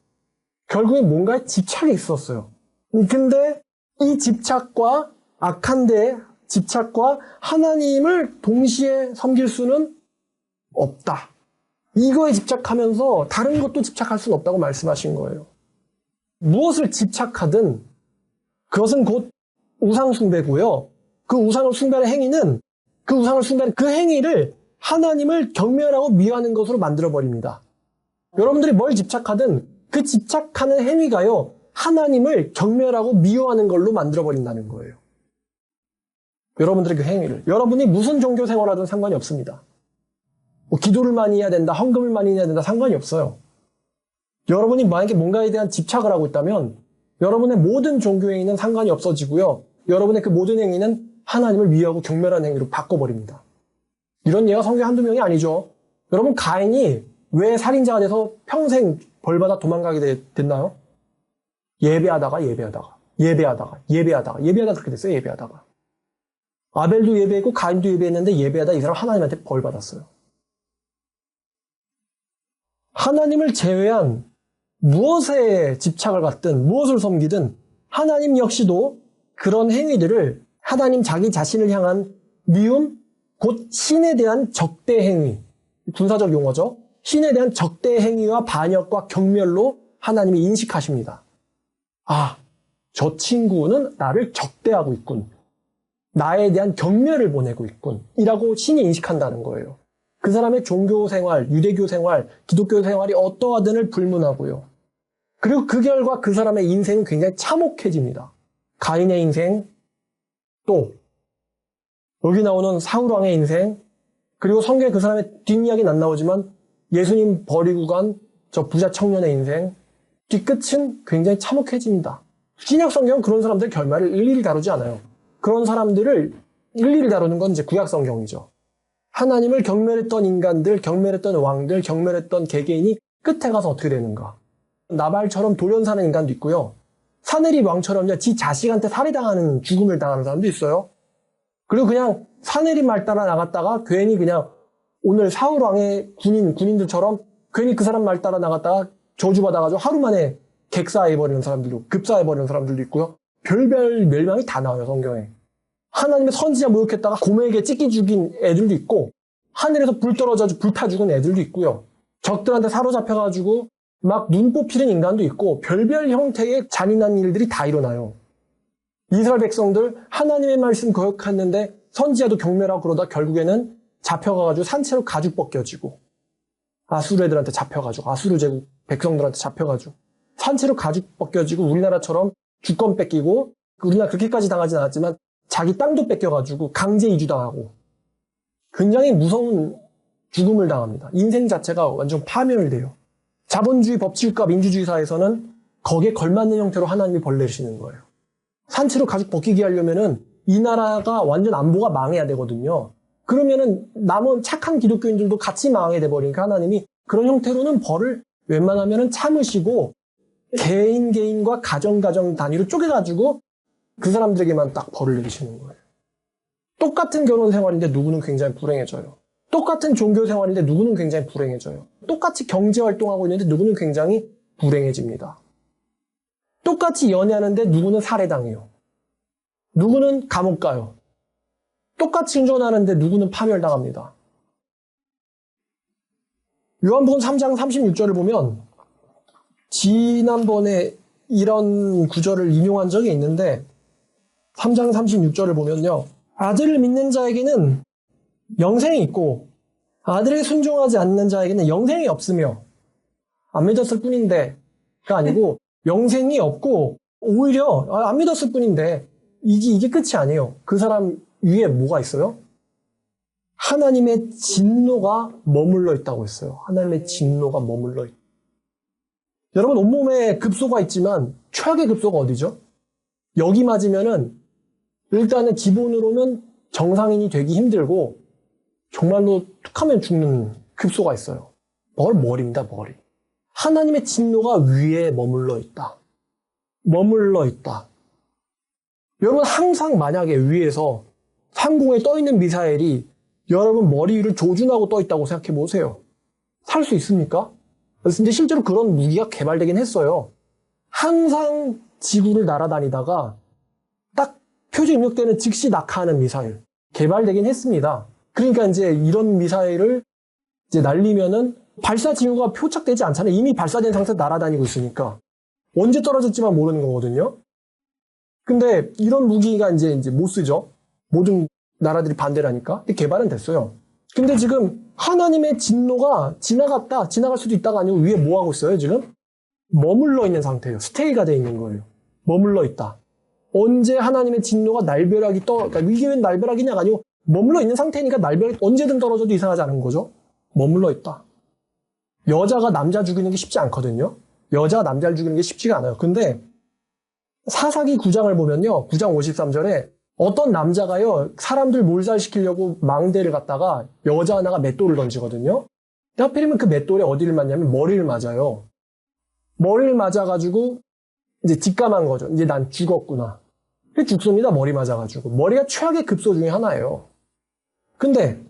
결국에 뭔가에 집착이 있었어요. 근데 이 집착과 악한데 집착과 하나님을 동시에 섬길 수는 없다. 이거에 집착하면서 다른 것도 집착할 수는 없다고 말씀하신 거예요. 무엇을 집착하든 그것은 곧 우상숭배고요. 그 우상을 숭배하는 행위는 그 우상을 숭배하는 그 행위를 하나님을 경멸하고 미워하는 것으로 만들어버립니다. 여러분들이 뭘 집착하든 그 집착하는 행위가요. 하나님을 경멸하고 미워하는 걸로 만들어버린다는 거예요. 여러분들의 그 행위를. 여러분이 무슨 종교 생활하든 상관이 없습니다. 뭐 기도를 많이 해야 된다, 헌금을 많이 해야 된다 상관이 없어요. 여러분이 만약에 뭔가에 대한 집착을 하고 있다면 여러분의 모든 종교 행위는 상관이 없어지고요. 여러분의 그 모든 행위는 하나님을 미워하고 경멸하는 행위로 바꿔버립니다. 이런 예가 성경에 한두 명이 아니죠. 여러분 가인이 왜 살인자가 돼서 평생 벌받아 도망가게 됐나요? 예배하다가 그렇게 됐어요. 예배하다가. 아벨도 예배했고 가인도 예배했는데 예배하다 이 사람 하나님한테 벌받았어요. 하나님을 제외한 무엇에 집착을 갖든 무엇을 섬기든 하나님 역시도 그런 행위들을 하나님 자기 자신을 향한 미움, 곧 신에 대한 적대 행위, 군사적 용어죠. 신에 대한 적대 행위와 반역과 경멸로 하나님이 인식하십니다. 아, 저 친구는 나를 적대하고 있군. 나에 대한 경멸을 보내고 있군. 이라고 신이 인식한다는 거예요. 그 사람의 종교 생활, 유대교 생활, 기독교 생활이 어떠하든을 불문하고요. 그리고 그 결과 그 사람의 인생은 굉장히 참혹해집니다. 가인의 인생, 또 여기 나오는 사울 왕의 인생, 그리고 성경에 그 사람의 뒷이야기는 안 나오지만 예수님 버리고 간 저 부자 청년의 인생, 뒤끝은 굉장히 참혹해집니다. 신약 성경은 그런 사람들의 결말을 일일이 다루지 않아요. 그런 사람들을 일일이 다루는 건 이제 구약 성경이죠. 하나님을 경멸했던 인간들, 경멸했던 왕들, 경멸했던 개개인이 끝에 가서 어떻게 되는가. 나발처럼 돌연사는 인간도 있고요. 사내립 왕처럼 지 자식한테 살해당하는 죽음을 당하는 사람도 있어요. 그리고 그냥 사내립 말 따라 나갔다가 괜히 그냥 오늘 사울 왕의 군인들처럼 괜히 그 사람 말 따라 나갔다가 저주받아가지고 하루 만에 객사해버리는 사람들도, 급사해버리는 사람들도 있고요. 별별 멸망이 다 나와요, 성경에. 하나님의 선지자 모욕했다가 고매에게 찢기 죽인 애들도 있고, 하늘에서 불 떨어져서 불타 죽은 애들도 있고요. 적들한테 사로잡혀가지고 막 눈 뽑히는 인간도 있고, 별별 형태의 잔인한 일들이 다 일어나요. 이스라엘 백성들 하나님의 말씀 거역했는데 선지자도 경멸하고 그러다 결국에는 잡혀가가지고 산채로 가죽 벗겨지고, 아수르 애들한테 잡혀가지고, 아수르 제국 백성들한테 잡혀가지고 산채로 가죽 벗겨지고, 우리나라처럼 주권 뺏기고, 우리나라 그렇게까지 당하진 않았지만 자기 땅도 뺏겨가지고 강제 이주당하고 굉장히 무서운 죽음을 당합니다. 인생 자체가 완전 파멸돼요. 자본주의 법치국가 민주주의 사회에서는 거기에 걸맞는 형태로 하나님이 벌 내리시는 거예요. 산채로 가죽 벗기게 하려면은 이 나라가 완전 안보가 망해야 되거든요. 그러면은 남은 착한 기독교인들도 같이 망하게 돼버리니까 하나님이 그런 형태로는 벌을 웬만하면은 참으시고 개인과 가정 단위로 쪼개가지고 그 사람들에게만 딱 벌을 내리시는 거예요. 똑같은 결혼 생활인데 누구는 굉장히 불행해져요. 똑같은 종교 생활인데 누구는 굉장히 불행해져요. 똑같이 경제 활동하고 있는데 누구는 굉장히 불행해집니다. 똑같이 연애하는데 누구는 살해당해요. 누구는 감옥 가요. 똑같이 운전하는데 누구는 파멸당합니다. 요한복음 3장 36절을 보면 지난번에 이런 구절을 인용한 적이 있는데 3장 36절을 보면요. 아들을 믿는 자에게는 영생이 있고 아들에게 순종하지 않는 자에게는 영생이 없으며 안 믿었을 뿐인데가 아니고 영생이 없고 오히려 안 믿었을 뿐인데 이게 끝이 아니에요. 그 사람 위에 뭐가 있어요? 하나님의 진노가 머물러 있다고 했어요. 하나님의 진노가 머물러 있다. 여러분 온몸에 급소가 있지만 최악의 급소가 어디죠? 여기 맞으면은 일단은 기본으로는 정상인이 되기 힘들고 정말로 툭하면 죽는 급소가 있어요. 머리입니다, 머리. 하나님의 진노가 위에 머물러 있다. 머물러 있다. 여러분 항상 만약에 위에서 상공에 떠있는 미사일이 여러분 머리 위를 조준하고 떠있다고 생각해 보세요. 살 수 있습니까? 근데 실제로 그런 무기가 개발되긴 했어요. 항상 지구를 날아다니다가 딱 표지 입력되는 즉시 낙하하는 미사일 개발되긴 했습니다. 그러니까 이제 이런 미사일을 이제 날리면은 발사 징후가 표착되지 않잖아요. 이미 발사된 상태에서 날아다니고 있으니까 언제 떨어질지만 모르는 거거든요. 근데 이런 무기가 이제 못 쓰죠. 모든 나라들이 반대를 하니까. 근데 개발은 됐어요. 근데 지금 하나님의 진노가 지나갈 수도 있다가 아니고 위에 뭐 하고 있어요, 지금? 머물러 있는 상태예요. 스테이가 돼 있는 거예요. 머물러 있다. 언제 하나님의 진노가 날벼락이 그러니까 이게 왜 날벼락이냐가 아니고 머물러 있는 상태니까 날벼락이 언제든 떨어져도 이상하지 않은 거죠. 머물러 있다. 여자가 남자 죽이는 게 쉽지 않거든요. 여자가 남자를 죽이는 게 쉽지가 않아요. 근데 사사기 9장을 보면요. 9장 53절에 어떤 남자가요. 사람들 몰살시키려고 망대를 갖다가 여자 하나가 맷돌을 던지거든요. 하필이면 그 맷돌에 어디를 맞냐면 머리를 맞아요. 머리를 맞아가지고 이제 직감한 거죠. 이제 난 죽었구나. 죽습니다. 머리 맞아가지고. 머리가 최악의 급소 중에 하나예요. 근데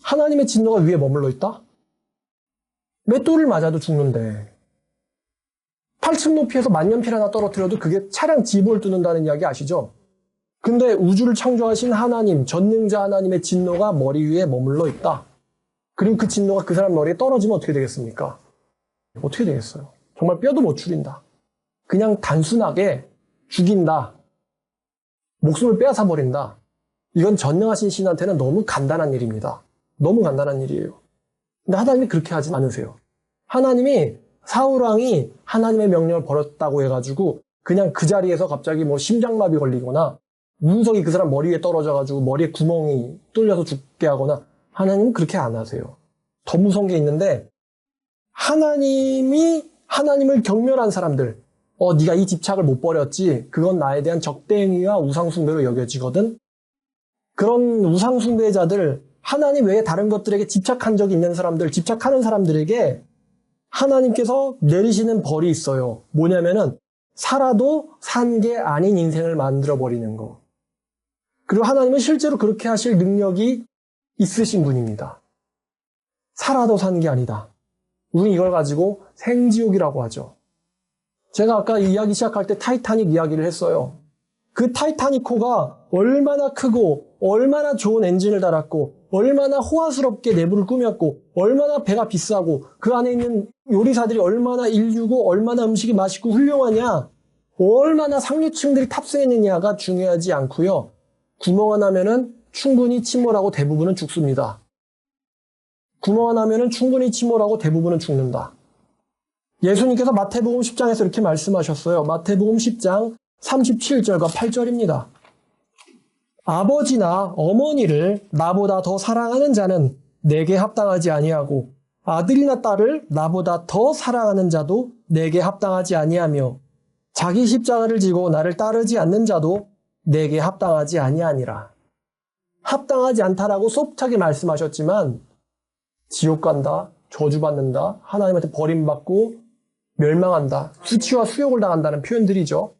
하나님의 진노가 위에 머물러 있다? 맷돌을 맞아도 죽는데 8층 높이에서 만년필 하나 떨어뜨려도 그게 차량 지붕을 뚫는다는 이야기 아시죠? 근데 우주를 창조하신 하나님, 전능자 하나님의 진노가 머리 위에 머물러 있다. 그리고 그 진노가 그 사람 머리에 떨어지면 어떻게 되겠습니까? 어떻게 되겠어요? 정말 뼈도 못 추린다. 그냥 단순하게 죽인다. 목숨을 빼앗아 버린다. 이건 전능하신 신한테는 너무 간단한 일입니다. 너무 간단한 일이에요. 근데 하나님이 그렇게 하진 않으세요. 하나님이 사울왕이 하나님의 명령을 버렸다고 해가지고 그냥 그 자리에서 갑자기 뭐 심장마비 걸리거나 운석이 그 사람 머리 위에 떨어져가지고 머리에 구멍이 뚫려서 죽게 하거나 하나님은 그렇게 안 하세요. 더 무서운 게 있는데 하나님이 하나님을 경멸한 사람들 네가 이 집착을 못 버렸지. 그건 나에 대한 적대행위와 우상숭배로 여겨지거든. 그런 우상숭배자들 하나님 외에 다른 것들에게 집착한 적이 있는 사람들, 집착하는 사람들에게 하나님께서 내리시는 벌이 있어요. 뭐냐면은 살아도 산 게 아닌 인생을 만들어버리는 거. 그리고 하나님은 실제로 그렇게 하실 능력이 있으신 분입니다. 살아도 산 게 아니다. 우린 이걸 가지고 생지옥이라고 하죠. 제가 아까 이야기 시작할 때 타이타닉 이야기를 했어요. 그 타이타닉호가 얼마나 크고 얼마나 좋은 엔진을 달았고 얼마나 호화스럽게 내부를 꾸몄고 얼마나 배가 비싸고 그 안에 있는 요리사들이 얼마나 인류고 얼마나 음식이 맛있고 훌륭하냐 얼마나 상류층들이 탑승했느냐가 중요하지 않고요. 구멍 하나면은 충분히 침몰하고 대부분은 죽습니다. 구멍 하나면은 충분히 침몰하고 대부분은 죽는다. 예수님께서 마태복음 10장에서 이렇게 말씀하셨어요. 마태복음 10장 37절과 8절입니다. 아버지나 어머니를 나보다 더 사랑하는 자는 내게 합당하지 아니하고 아들이나 딸을 나보다 더 사랑하는 자도 내게 합당하지 아니하며 자기 십자가를 지고 나를 따르지 않는 자도 내게 합당하지 아니하니라. 합당하지 않다라고 소프트하게 말씀하셨지만 지옥 간다, 저주받는다, 하나님한테 버림받고 멸망한다, 수치와 수욕을 당한다는 표현들이죠.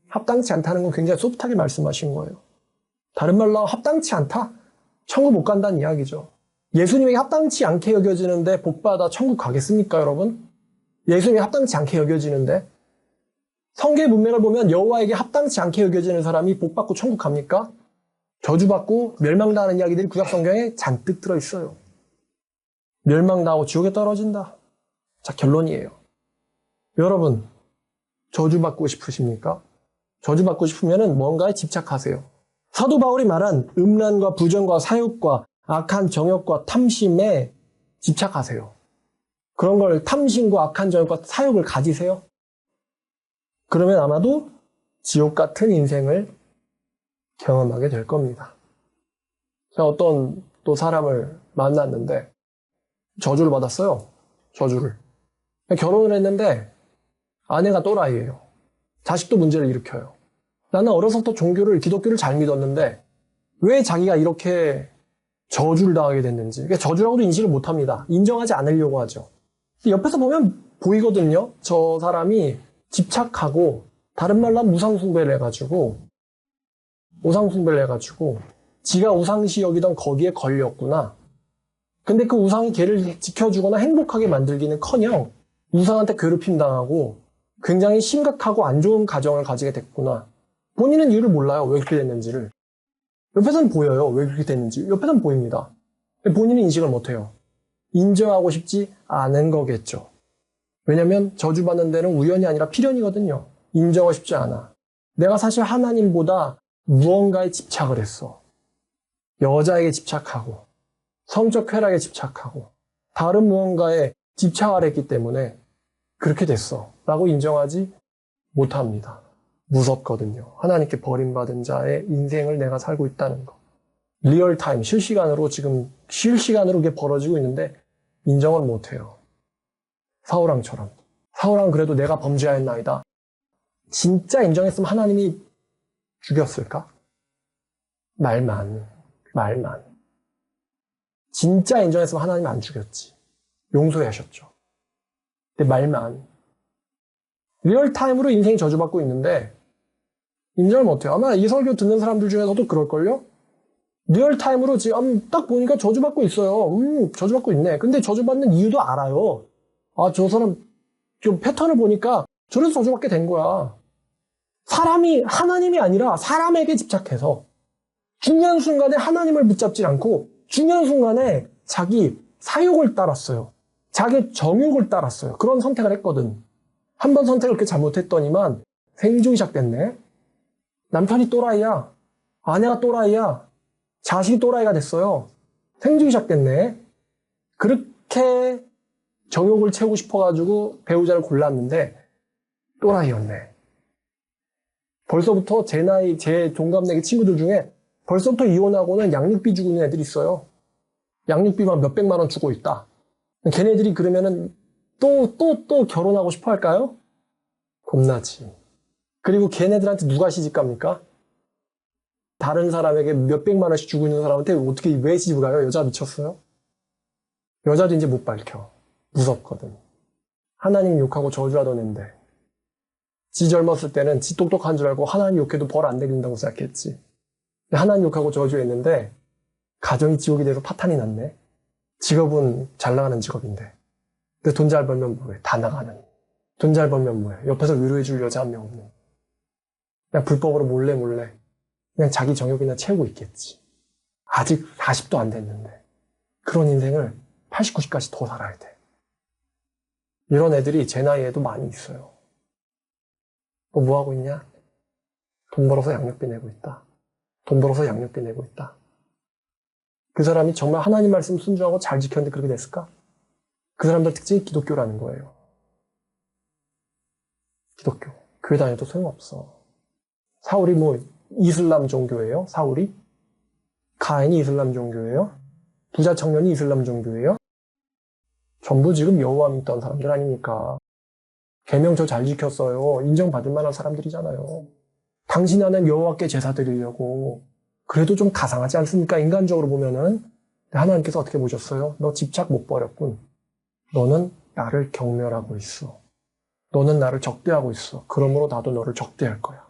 합당치 않다는 건 굉장히 소프트하게 말씀하신 거예요. 다른 말로 합당치 않다? 천국 못 간다는 이야기죠. 예수님에게 합당치 않게 여겨지는데 복받아 천국 가겠습니까, 여러분? 예수님에게 합당치 않게 여겨지는데 성경의 문맥을 보면 여호와에게 합당치 않게 여겨지는 사람이 복받고 천국 갑니까? 저주받고 멸망당하는 이야기들이 구약 성경에 잔뜩 들어있어요. 멸망당하고 지옥에 떨어진다. 자, 결론이에요. 여러분, 저주받고 싶으십니까? 저주받고 싶으면 뭔가에 집착하세요. 사도 바울이 말한 음란과 부정과 사욕과 악한 정욕과 탐심에 집착하세요. 그런 걸 탐심과 악한 정욕과 사욕을 가지세요. 그러면 아마도 지옥 같은 인생을 경험하게 될 겁니다. 제가 어떤 또 사람을 만났는데 저주를 받았어요. 저주를. 결혼을 했는데 아내가 또라이예요. 자식도 문제를 일으켜요. 나는 어려서부터 기독교를 잘 믿었는데 왜 자기가 이렇게 저주를 당하게 됐는지. 저주라고도 인식을 못합니다. 인정하지 않으려고 하죠. 옆에서 보면 보이거든요. 저 사람이 집착하고 다른 말로 하면 우상숭배를 해가지고 지가 우상시 여기던 거기에 걸렸구나. 근데 그 우상이 걔를 지켜주거나 행복하게 만들기는커녕 우상한테 괴롭힘 당하고 굉장히 심각하고 안 좋은 가정을 가지게 됐구나. 본인은 이유를 몰라요. 왜 그렇게 됐는지를. 옆에서는 보여요. 왜 그렇게 됐는지. 옆에서는 보입니다. 본인은 인식을 못해요. 인정하고 싶지 않은 거겠죠. 왜냐면 저주받는 데는 우연이 아니라 필연이거든요. 인정하고 싶지 않아. 내가 사실 하나님보다 무언가에 집착을 했어. 여자에게 집착하고 성적 쾌락에 집착하고 다른 무언가에 집착을 했기 때문에 그렇게 됐어 라고 인정하지 못합니다. 무섭거든요. 하나님께 버림받은 자의 인생을 내가 살고 있다는 거. 리얼타임, 실시간으로 그게 벌어지고 있는데 인정을 못해요. 사울왕처럼. 사울왕은 그래도 내가 범죄하였나이다. 진짜 인정했으면 하나님이 죽였을까? 말만. 진짜 인정했으면 하나님이 안 죽였지. 용서하셨죠. 근데 말만. 리얼타임으로 인생이 저주받고 있는데 인정을 못해요. 아마 이 설교 듣는 사람들 중에서도 그럴걸요? 리얼타임으로 지금 딱 보니까 저주받고 있어요. 저주받고 있네. 근데 저주받는 이유도 알아요. 아, 저 사람 좀 패턴을 보니까 저래서 저주받게 된 거야. 사람이 하나님이 아니라 사람에게 집착해서 중요한 순간에 하나님을 붙잡지 않고 중요한 순간에 자기 사욕을 따랐어요. 자기 정욕을 따랐어요. 그런 선택을 했거든. 한 번 선택을 그렇게 잘못했더니만 생존이 시작됐네. 남편이 또라이야. 아내가 또라이야. 자식이 또라이가 됐어요. 생중이 시작됐네. 그렇게 정욕을 채우고 싶어가지고 배우자를 골랐는데 또라이였네. 벌써부터 제 나이, 제 동갑내기 친구들 중에 벌써부터 이혼하고는 양육비 주고 있는 애들이 있어요. 양육비만 몇백만 원 주고 있다. 걔네들이 그러면은 또 결혼하고 싶어 할까요? 겁나지. 그리고 걔네들한테 누가 시집 갑니까? 다른 사람에게 몇백만 원씩 주고 있는 사람한테 어떻게 왜 시집을 가요? 여자 미쳤어요? 여자도 이제 못 밝혀. 무섭거든. 하나님 욕하고 저주하던 앤데 지 젊었을 때는 지 똑똑한 줄 알고 하나님 욕해도 벌 안 내린다고 생각했지. 하나님 욕하고 저주했는데 가정이 지옥이 돼서 파탄이 났네. 직업은 잘 나가는 직업인데. 근데 돈 잘 벌면 뭐해? 다 나가는. 돈 잘 벌면 뭐해? 옆에서 위로해줄 여자 한 명 없는. 그냥 불법으로 몰래 그냥 자기 정욕이나 채우고 있겠지. 아직 40도 안 됐는데. 그런 인생을 80, 90까지 더 살아야 돼. 이런 애들이 제 나이에도 많이 있어요. 너 뭐하고 있냐? 돈 벌어서 양육비 내고 있다. 돈 벌어서 양육비 내고 있다. 그 사람이 정말 하나님 말씀 순종하고 잘 지켰는데 그렇게 됐을까? 그 사람들 특징이 기독교라는 거예요. 기독교. 교회 다녀도 소용없어. 사울이 뭐 이슬람 종교예요? 사울이? 가인이 이슬람 종교예요? 부자 청년이 이슬람 종교예요? 전부 지금 여호와 믿던 사람들 아닙니까? 계명 저 잘 지켰어요. 인정받을 만한 사람들이잖아요. 당신 안엔 여호와께 제사 드리려고. 그래도 좀 가상하지 않습니까? 인간적으로 보면은. 하나님께서 어떻게 보셨어요? 너 집착 못 버렸군. 너는 나를 경멸하고 있어. 너는 나를 적대하고 있어. 그러므로 나도 너를 적대할 거야.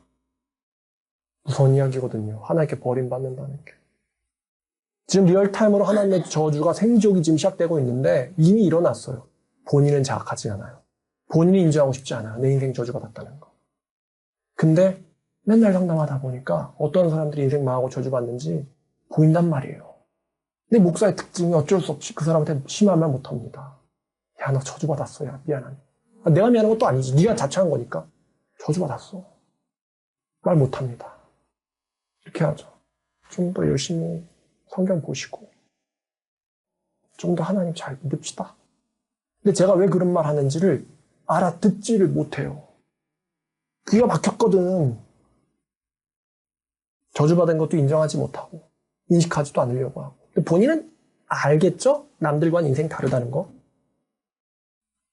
무서운 이야기거든요. 하나님께 버림받는다는 게. 지금 리얼타임으로 하나님의 저주가 생지옥이 지금 시작되고 있는데 이미 일어났어요. 본인은 자각하지 않아요. 본인이 인정하고 싶지 않아요. 내 인생 저주가 났다는 거. 근데 맨날 상담하다 보니까 어떤 사람들이 인생 망하고 저주받는지 보인단 말이에요. 근데 목사의 특징이 어쩔 수 없이 그 사람한테 심한 말 못합니다. 야, 너 저주받았어. 야, 미안하네. 내가 미안한 것도 아니지. 네가 자처한 거니까. 저주받았어. 말 못합니다. 이렇게 하죠. 좀 더 열심히 성경 보시고 좀 더 하나님 잘 믿읍시다. 근데 제가 왜 그런 말 하는지를 알아듣지를 못해요. 귀가 막혔거든. 저주받은 것도 인정하지 못하고 인식하지도 않으려고 하고. 근데 본인은 알겠죠? 남들과는 인생 다르다는 거.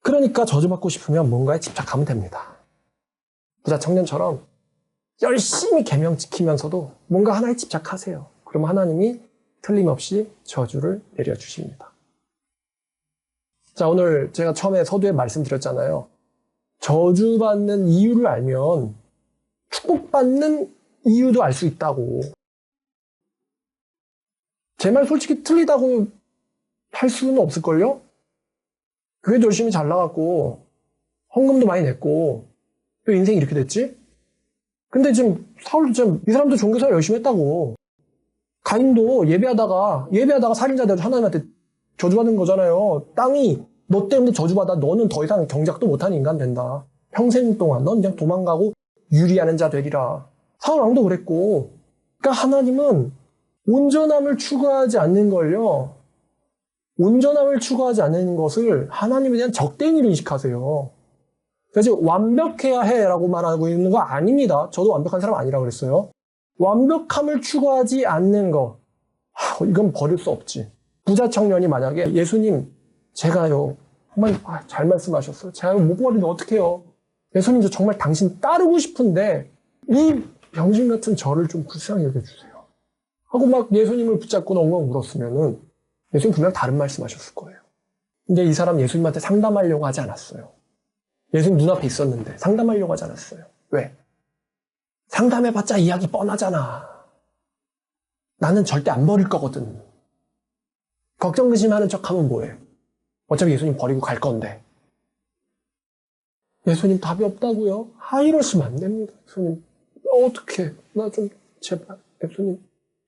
그러니까 저주받고 싶으면 뭔가에 집착하면 됩니다. 부자 청년처럼 열심히 계명 지키면서도 뭔가 하나에 집착하세요. 그럼 하나님이 틀림없이 저주를 내려주십니다. 자, 오늘 제가 처음에 서두에 말씀드렸잖아요. 저주받는 이유를 알면 축복받는 이유도 알 수 있다고. 제 말 솔직히 틀리다고 할 수는 없을걸요? 교회도 열심히 잘 나갔고 헌금도 많이 냈고 왜 인생이 이렇게 됐지? 근데 지금 사울도 좀 이 사람도 종교생활 열심히 했다고. 가인도 예배하다가 살인자 되고 하나님한테 저주받은 거잖아요. 땅이 너 때문에 저주받아. 너는 더 이상 경작도 못하는 인간 된다. 평생 동안 넌 그냥 도망가고 유리하는 자 되리라. 사울 왕도 그랬고. 그러니까 하나님은 온전함을 추구하지 않는 걸요. 온전함을 추구하지 않는 것을 하나님에 대한 적대인 일로 인식하세요. 그래서 완벽해야 해라고 말하고 있는 거 아닙니다. 저도 완벽한 사람 아니라고 그랬어요. 완벽함을 추구하지 않는 거. 이건 버릴 수 없지. 부자 청년이 만약에 예수님 제가요 정말 잘 말씀하셨어요. 제가 못 버리면 어떡해요. 예수님 저 정말 당신 따르고 싶은데 이 병신 같은 저를 좀 불쌍히 여겨주세요. 하고 막 예수님을 붙잡고 엉엉 울었으면은 예수님 분명 다른 말씀하셨을 거예요. 근데 이 사람 예수님한테 상담하려고 하지 않았어요. 예수님 눈앞에 있었는데 상담하려고 하지 않았어요. 왜? 상담해봤자 이야기 뻔하잖아. 나는 절대 안 버릴 거거든. 걱정 의심하는 척하면 뭐해? 어차피 예수님 버리고 갈 건데. 예수님 답이 없다고요? 이러시면 안 됩니다. 예수님 어떡해. 나 좀 제발. 예수님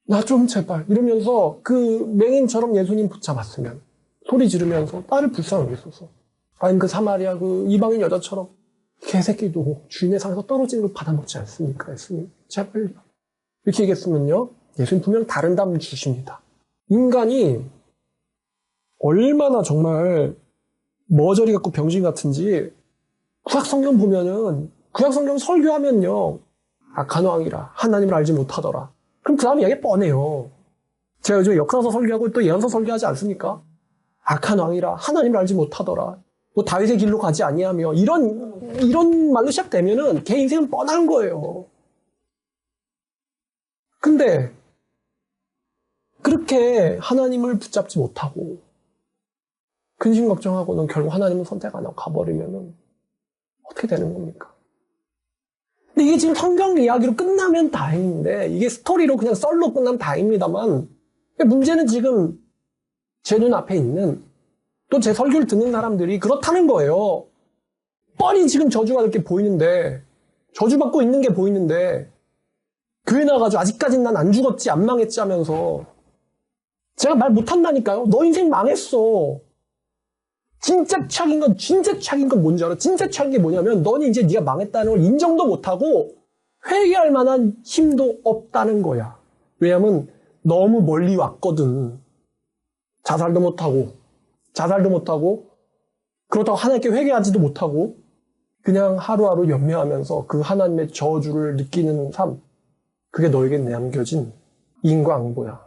나 좀 제발. 이러면서 그 맹인처럼 예수님 붙잡았으면 소리 지르면서 나를 불쌍히 여기소서. 아니면 그 사마리아 그 이방인 여자처럼 개새끼도 주인의 상에서 떨어지는 걸 받아먹지 않습니까? 예수님. 제발요. 이렇게 얘기했으면요. 예수님 분명 다른 답을 주십니다. 인간이 얼마나 정말 머저리 같고 병신 같은지 구약성경 보면은 구약성경 설교하면요. 악한 왕이라 하나님을 알지 못하더라. 그럼 그 다음 이야기 뻔해요. 제가 요즘 역사서 설교하고 또 예언서 설교하지 않습니까? 악한 왕이라 하나님을 알지 못하더라. 뭐 다윗의 길로 가지 아니하며 이런 말로 시작되면은 걔 인생은 뻔한 거예요. 근데 그렇게 하나님을 붙잡지 못하고 근심 걱정하고는 결국 하나님을 선택 안 하고 가버리면은 어떻게 되는 겁니까? 근데 이게 지금 성경 이야기로 끝나면 다행인데 이게 스토리로 그냥 썰로 끝나면 다행입니다만 문제는 지금 제 눈앞에 있는 또 제 설교를 듣는 사람들이 그렇다는 거예요. 뻔히 지금 저주가 이렇게 보이는데 저주받고 있는 게 보이는데 교회 나가가지고 아직까지는 난 안 죽었지 안 망했지 하면서 제가 말 못한다니까요. 너 인생 망했어. 진짜 최악인 건 뭔지 알아? 진짜 최악인 게 뭐냐면 너는 이제 네가 망했다는 걸 인정도 못하고 회개할 만한 힘도 없다는 거야. 왜냐면 너무 멀리 왔거든. 자살도 못하고 그렇다고 하나님께 회개하지도 못하고 그냥 하루하루 연매하면서 그 하나님의 저주를 느끼는 삶, 그게 너에게 남겨진 인과응보야.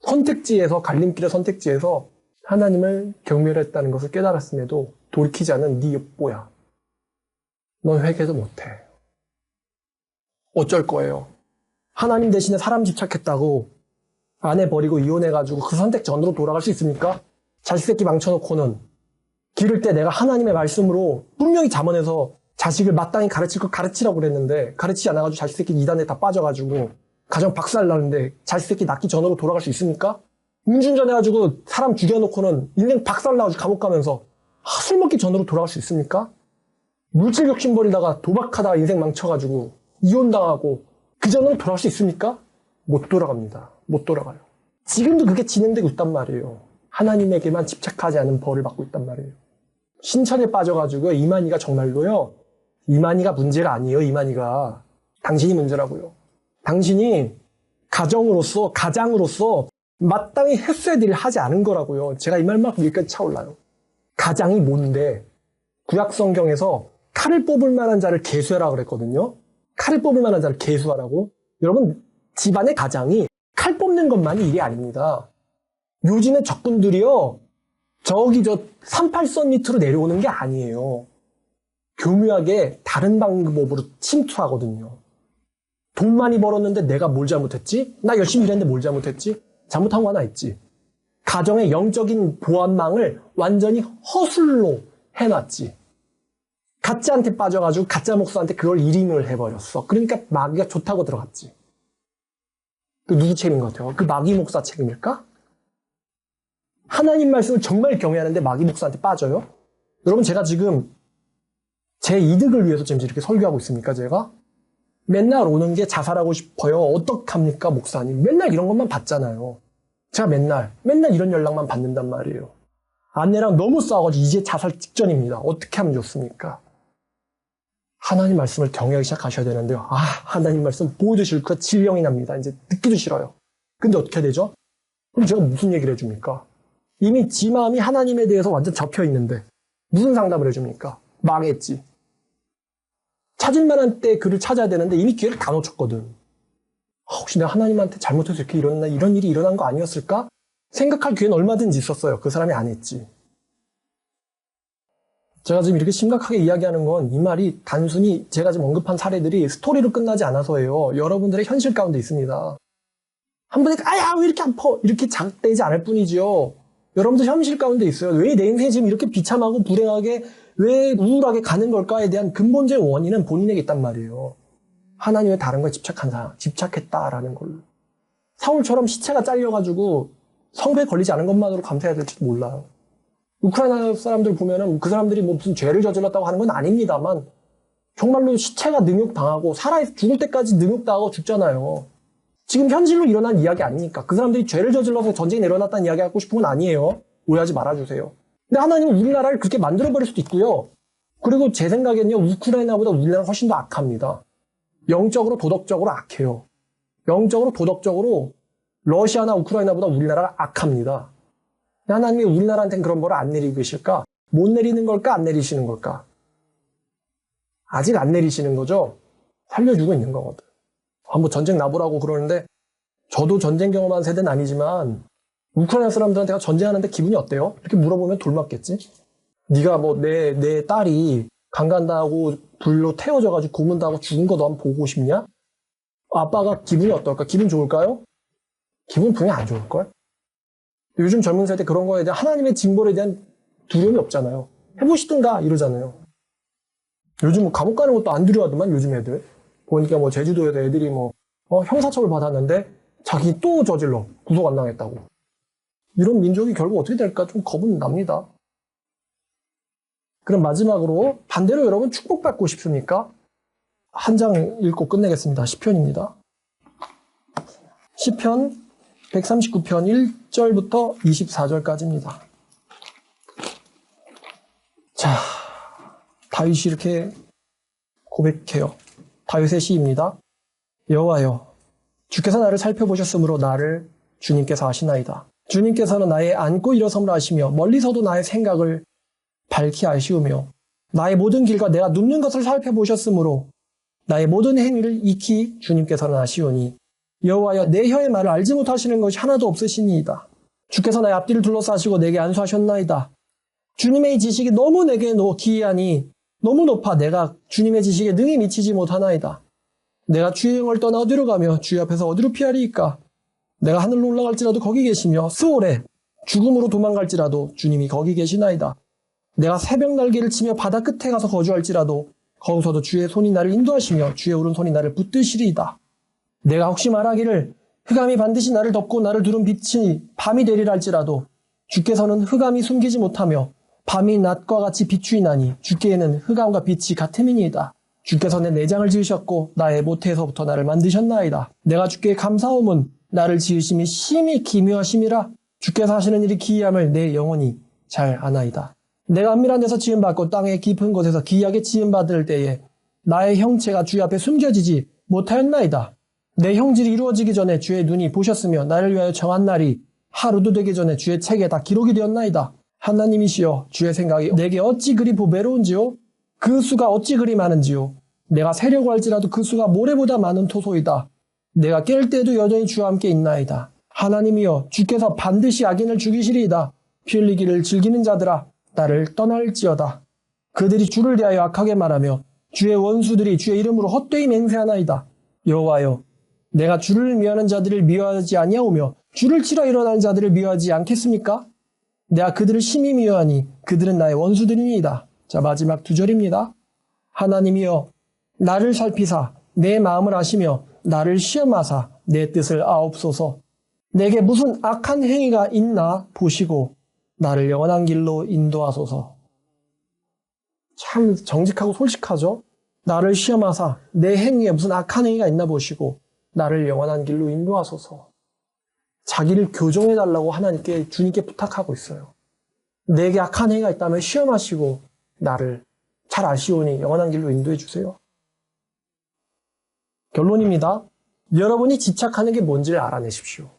선택지에서 갈림길의 선택지에서 하나님을 경멸했다는 것을 깨달았음에도 돌이키지 않은 네 엿보야. 넌 회개도 못해. 어쩔 거예요? 하나님 대신에 사람 집착했다고 아내 버리고 이혼해가지고 그 선택 전으로 돌아갈 수 있습니까? 자식 새끼 망쳐놓고는 기를 때 내가 하나님의 말씀으로 분명히 잠언에서 자식을 마땅히 가르칠 거 가르치라고 그랬는데 가르치지 않아가지고 자식 새끼 이단에 다 빠져가지고 가정 박살나는데 자식 새끼 낳기 전으로 돌아갈 수 있습니까? 음주운전해가지고 사람 죽여놓고는 인생 박살나가지고 감옥 가면서 술 먹기 전으로 돌아갈 수 있습니까? 물질 욕심 버리다가 도박하다가 인생 망쳐가지고 이혼당하고 그 전으로 돌아갈 수 있습니까? 못 돌아갑니다. 못 돌아가요. 지금도 그게 진행되고 있단 말이에요. 하나님에게만 집착하지 않은 벌을 받고 있단 말이에요. 신천에 빠져가지고 이만희가 정말로요. 이만희가 문제가 아니에요. 이만희가. 당신이 문제라고요. 당신이 가장으로서 마땅히 했어야 될 일 하지 않은 거라고요. 제가 이 말만 여기까지 차올라요. 가장이 뭔데? 구약성경에서 칼을 뽑을 만한 자를 계수하라고 그랬거든요. 칼을 뽑을 만한 자를 계수하라고. 여러분, 집안의 가장이 칼 뽑는 것만이 일이 아닙니다. 요즘에 적군들이요. 저기 38선 밑으로 내려오는 게 아니에요. 교묘하게 다른 방법으로 침투하거든요. 돈 많이 벌었는데 내가 뭘 잘못했지? 나 열심히 일했는데 뭘 잘못했지? 잘못한 거 하나 있지. 가정의 영적인 보안망을 완전히 허술로 해놨지. 가짜한테 빠져가지고 가짜 목사한테 그걸 일임을 해버렸어. 그러니까 마귀가 좋다고 들어갔지. 그 누구 책임인 것 같아요? 그 마귀 목사 책임일까? 하나님 말씀을 정말 경외하는데 마귀 목사한테 빠져요? 여러분, 제가 지금 제 이득을 위해서 지금 이렇게 설교하고 있습니까, 제가? 맨날 오는 게 자살하고 싶어요. 어떡합니까, 목사님? 맨날 이런 것만 받잖아요. 제가 맨날 이런 연락만 받는단 말이에요. 아내랑 너무 싸워가지고 이제 자살 직전입니다. 어떻게 하면 좋습니까? 하나님 말씀을 경외하기 시작하셔야 되는데요. 하나님 말씀 보여주실 그 질병이 납니다. 이제 듣기도 싫어요. 근데 어떻게 되죠? 그럼 제가 무슨 얘기를 해줍니까? 이미 지 마음이 하나님에 대해서 완전 접혀 있는데 무슨 상담을 해줍니까? 망했지. 찾을 만한 때 그를 찾아야 되는데 이미 기회를 다 놓쳤거든. 혹시 내가 하나님한테 잘못해서 이렇게 이런 일이 일어난 거 아니었을까? 생각할 기회는 얼마든지 있었어요. 그 사람이 안 했지. 제가 지금 이렇게 심각하게 이야기하는 건 이 말이 단순히 제가 지금 언급한 사례들이 스토리로 끝나지 않아서예요. 여러분들의 현실 가운데 있습니다. 한 번에 아야 왜 이렇게 아파 이렇게 작대지 않을 뿐이지요. 여러분들 현실 가운데 있어요. 왜 내 인생이 지금 이렇게 비참하고 불행하게 왜 우울하게 가는 걸까에 대한 근본적인 원인은 본인에게 있단 말이에요. 하나님의 다른 거에 집착했다라는 걸로. 사울처럼 시체가 잘려가지고 성배에 걸리지 않은 것만으로 감사해야 될지도 몰라요. 우크라이나 사람들 보면은 그 사람들이 뭐 무슨 죄를 저질렀다고 하는 건 아닙니다만 정말로 시체가 능욕당하고 죽을 때까지 능욕당하고 죽잖아요. 지금 현실로 일어난 이야기 아닙니까? 그 사람들이 죄를 저질러서 전쟁이 일어났다는 이야기 하고 싶은 건 아니에요. 오해하지 말아주세요. 근데 하나님은 우리나라를 그렇게 만들어버릴 수도 있고요. 그리고 제 생각에는요, 우크라이나보다 우리나라가 훨씬 더 악합니다. 영적으로 도덕적으로 악해요. 영적으로 도덕적으로 러시아나 우크라이나보다 우리나라가 악합니다. 하나님이 우리나라한테는 그런 벌을 안 내리고 계실까? 못 내리는 걸까? 안 내리시는 걸까? 아직 안 내리시는 거죠? 살려주고 있는 거거든. 한번 전쟁 나보라고 그러는데 저도 전쟁 경험한 세대는 아니지만 우크라이나 사람들한테 전쟁하는데 기분이 어때요? 이렇게 물어보면 돌맞겠지? 네가 뭐 내 딸이 강간당하고 불로 태워져가지고 고문당하고 죽은 거 너 한번 보고 싶냐? 아빠가 기분이 어떨까? 기분 좋을까요? 기분 분명히 안 좋을걸? 요즘 젊은 세대 그런 거에 대한 하나님의 징벌에 대한 두려움이 없잖아요. 해보시든가 이러잖아요. 요즘 뭐 감옥 가는 것도 안 두려워하더만 요즘 애들. 보니까 뭐 제주도에서 애들이 뭐 형사처벌 받았는데 자기 또 저질러 구속 안 당했다고. 이런 민족이 결국 어떻게 될까 좀 겁은 납니다. 그럼 마지막으로 반대로 여러분 축복받고 싶습니까? 한 장 읽고 끝내겠습니다. 시편입니다. 시편 139편 1절부터 24절까지입니다. 자, 다윗이 이렇게 고백해요. 다윗의 시입니다. 여호와여, 주께서 나를 살펴보셨으므로 나를 주님께서 아시나이다. 주님께서는 나의 앉고 일어섬을 아시며 멀리서도 나의 생각을 밝히 아시우며 나의 모든 길과 내가 눕는 것을 살펴보셨으므로 나의 모든 행위를 익히 주님께서는 아시오니 여호와여, 내 혀의 말을 알지 못하시는 것이 하나도 없으시니이다. 주께서 나의 앞뒤를 둘러싸시고 내게 안수하셨나이다. 주님의 지식이 너무 내게 기이하니 너무 높아 내가 주님의 지식에 능히 미치지 못하나이다. 내가 주의 영을 떠나 어디로 가며 주의 앞에서 어디로 피하리이까? 내가 하늘로 올라갈지라도 거기 계시며 스올에 죽음으로 도망갈지라도 주님이 거기 계시나이다. 내가 새벽 날개를 치며 바다 끝에 가서 거주할지라도 거기서도 주의 손이 나를 인도하시며 주의 오른손이 나를 붙드시리이다. 내가 혹시 말하기를 흑암이 반드시 나를 덮고 나를 두른 빛이 밤이 되리라 할지라도 주께서는 흑암이 숨기지 못하며 밤이 낮과 같이 비추이나니 주께에는 흑암과 빛이 같음이니이다. 주께서 내 내장을 지으셨고 나의 모태에서부터 나를 만드셨나이다. 내가 주께 감사함은 나를 지으심이 심히 기묘하심이라. 주께서 하시는 일이 기이함을 내 영혼이 잘 아나이다. 내가 은밀한 데서 지음받고 땅의 깊은 곳에서 기이하게 지음받을 때에 나의 형체가 주의 앞에 숨겨지지 못하였나이다. 내 형질이 이루어지기 전에 주의 눈이 보셨으며 나를 위하여 정한 날이 하루도 되기 전에 주의 책에 다 기록이 되었나이다. 하나님이시여, 주의 생각이 내게 어찌 그리 보배로운지요? 그 수가 어찌 그리 많은지요? 내가 세려고 할지라도 그 수가 모래보다 많은 토소이다. 내가 깰 때도 여전히 주와 함께 있나이다. 하나님이여, 주께서 반드시 악인을 죽이시리이다. 피 흘리기를 즐기는 자들아, 나를 떠날지어다. 그들이 주를 대하여 악하게 말하며 주의 원수들이 주의 이름으로 헛되이 맹세하나이다. 여호와여, 내가 주를 미워하는 자들을 미워하지 아니하오며 주를 치러 일어나는 자들을 미워하지 않겠습니까? 내가 그들을 심히 미워하니 그들은 나의 원수들이니이다. 자, 마지막 2절입니다. 하나님이여, 나를 살피사 내 마음을 아시며 나를 시험하사 내 뜻을 아옵소서. 내게 무슨 악한 행위가 있나 보시고 나를 영원한 길로 인도하소서. 참 정직하고 솔직하죠? 나를 시험하사 내 행위에 무슨 악한 행위가 있나 보시고 나를 영원한 길로 인도하소서. 자기를 교정해달라고 하나님께, 주님께 부탁하고 있어요. 내게 악한 행위가 있다면 시험하시고 나를 잘 아시오니 영원한 길로 인도해 주세요. 결론입니다. 여러분이 집착하는 게 뭔지를 알아내십시오.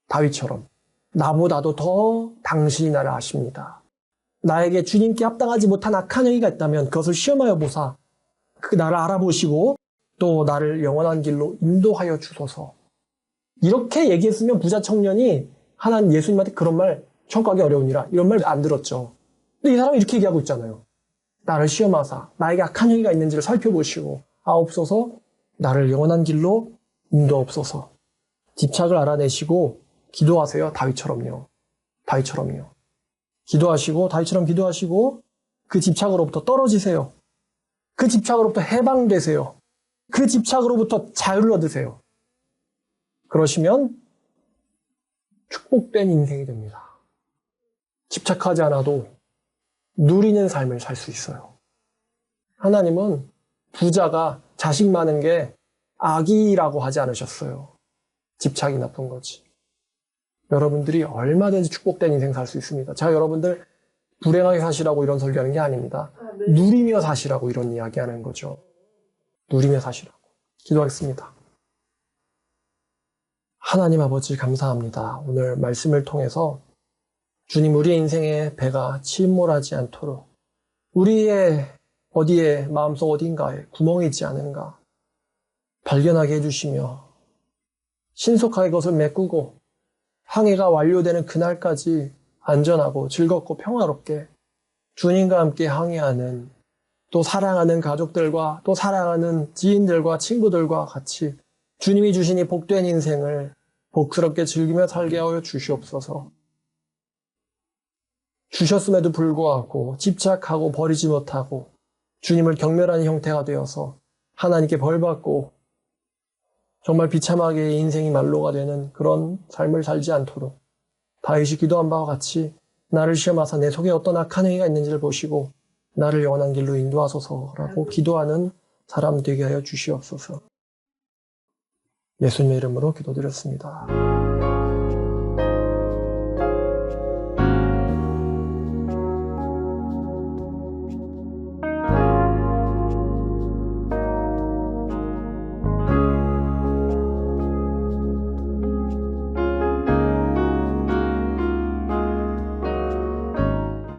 다윗처럼 나보다도 더 당신이 나를 아십니다. 나에게 주님께 합당하지 못한 악한 행위가 있다면 그것을 시험하여 보사 그 나를 알아보시고 또 나를 영원한 길로 인도하여 주소서. 이렇게 얘기했으면 부자 청년이 하나님 예수님한테 그런 말, 천국하기 어려우니라 이런 말 안 들었죠. 근데 이 사람이 이렇게 얘기하고 있잖아요. 나를 시험하사 나에게 악한 행위가 있는지를 살펴보시고 아옵소서, 나를 영원한 길로 인도옵소서. 집착을 알아내시고 기도하세요. 다윗처럼요. 기도하시고 다윗처럼 기도하시고 그 집착으로부터 떨어지세요. 그 집착으로부터 해방되세요. 그 집착으로부터 자유를 얻으세요. 그러시면 축복된 인생이 됩니다. 집착하지 않아도 누리는 삶을 살 수 있어요. 하나님은 부자가 자식 많은 게 악이라고 하지 않으셨어요. 집착이 나쁜 거지. 여러분들이 얼마든지 축복된 인생 살 수 있습니다. 제가 여러분들 불행하게 사시라고 이런 설교하는 게 아닙니다. 누리며 사시라고 이런 이야기하는 거죠. 누리며 사시라고. 기도하겠습니다. 하나님 아버지 감사합니다. 오늘 말씀을 통해서 주님 우리의 인생에 배가 침몰하지 않도록 우리의 어디에 마음속 어딘가에 구멍이 있지 않은가 발견하게 해주시며 신속하게 그것을 메꾸고 항해가 완료되는 그날까지 안전하고 즐겁고 평화롭게 주님과 함께 항해하는 또 사랑하는 가족들과 또 사랑하는 지인들과 친구들과 같이 주님이 주신 이 복된 인생을 복스럽게 즐기며 살게 하여 주시옵소서. 주셨음에도 불구하고 집착하고 버리지 못하고 주님을 경멸하는 형태가 되어서 하나님께 벌받고 정말 비참하게 인생이 말로가 되는 그런 삶을 살지 않도록 다윗이 기도한 바와 같이 나를 시험하사 내 속에 어떤 악한 행위가 있는지를 보시고 나를 영원한 길로 인도하소서라고 기도하는 사람 되게 하여 주시옵소서. 예수님의 이름으로 기도드렸습니다.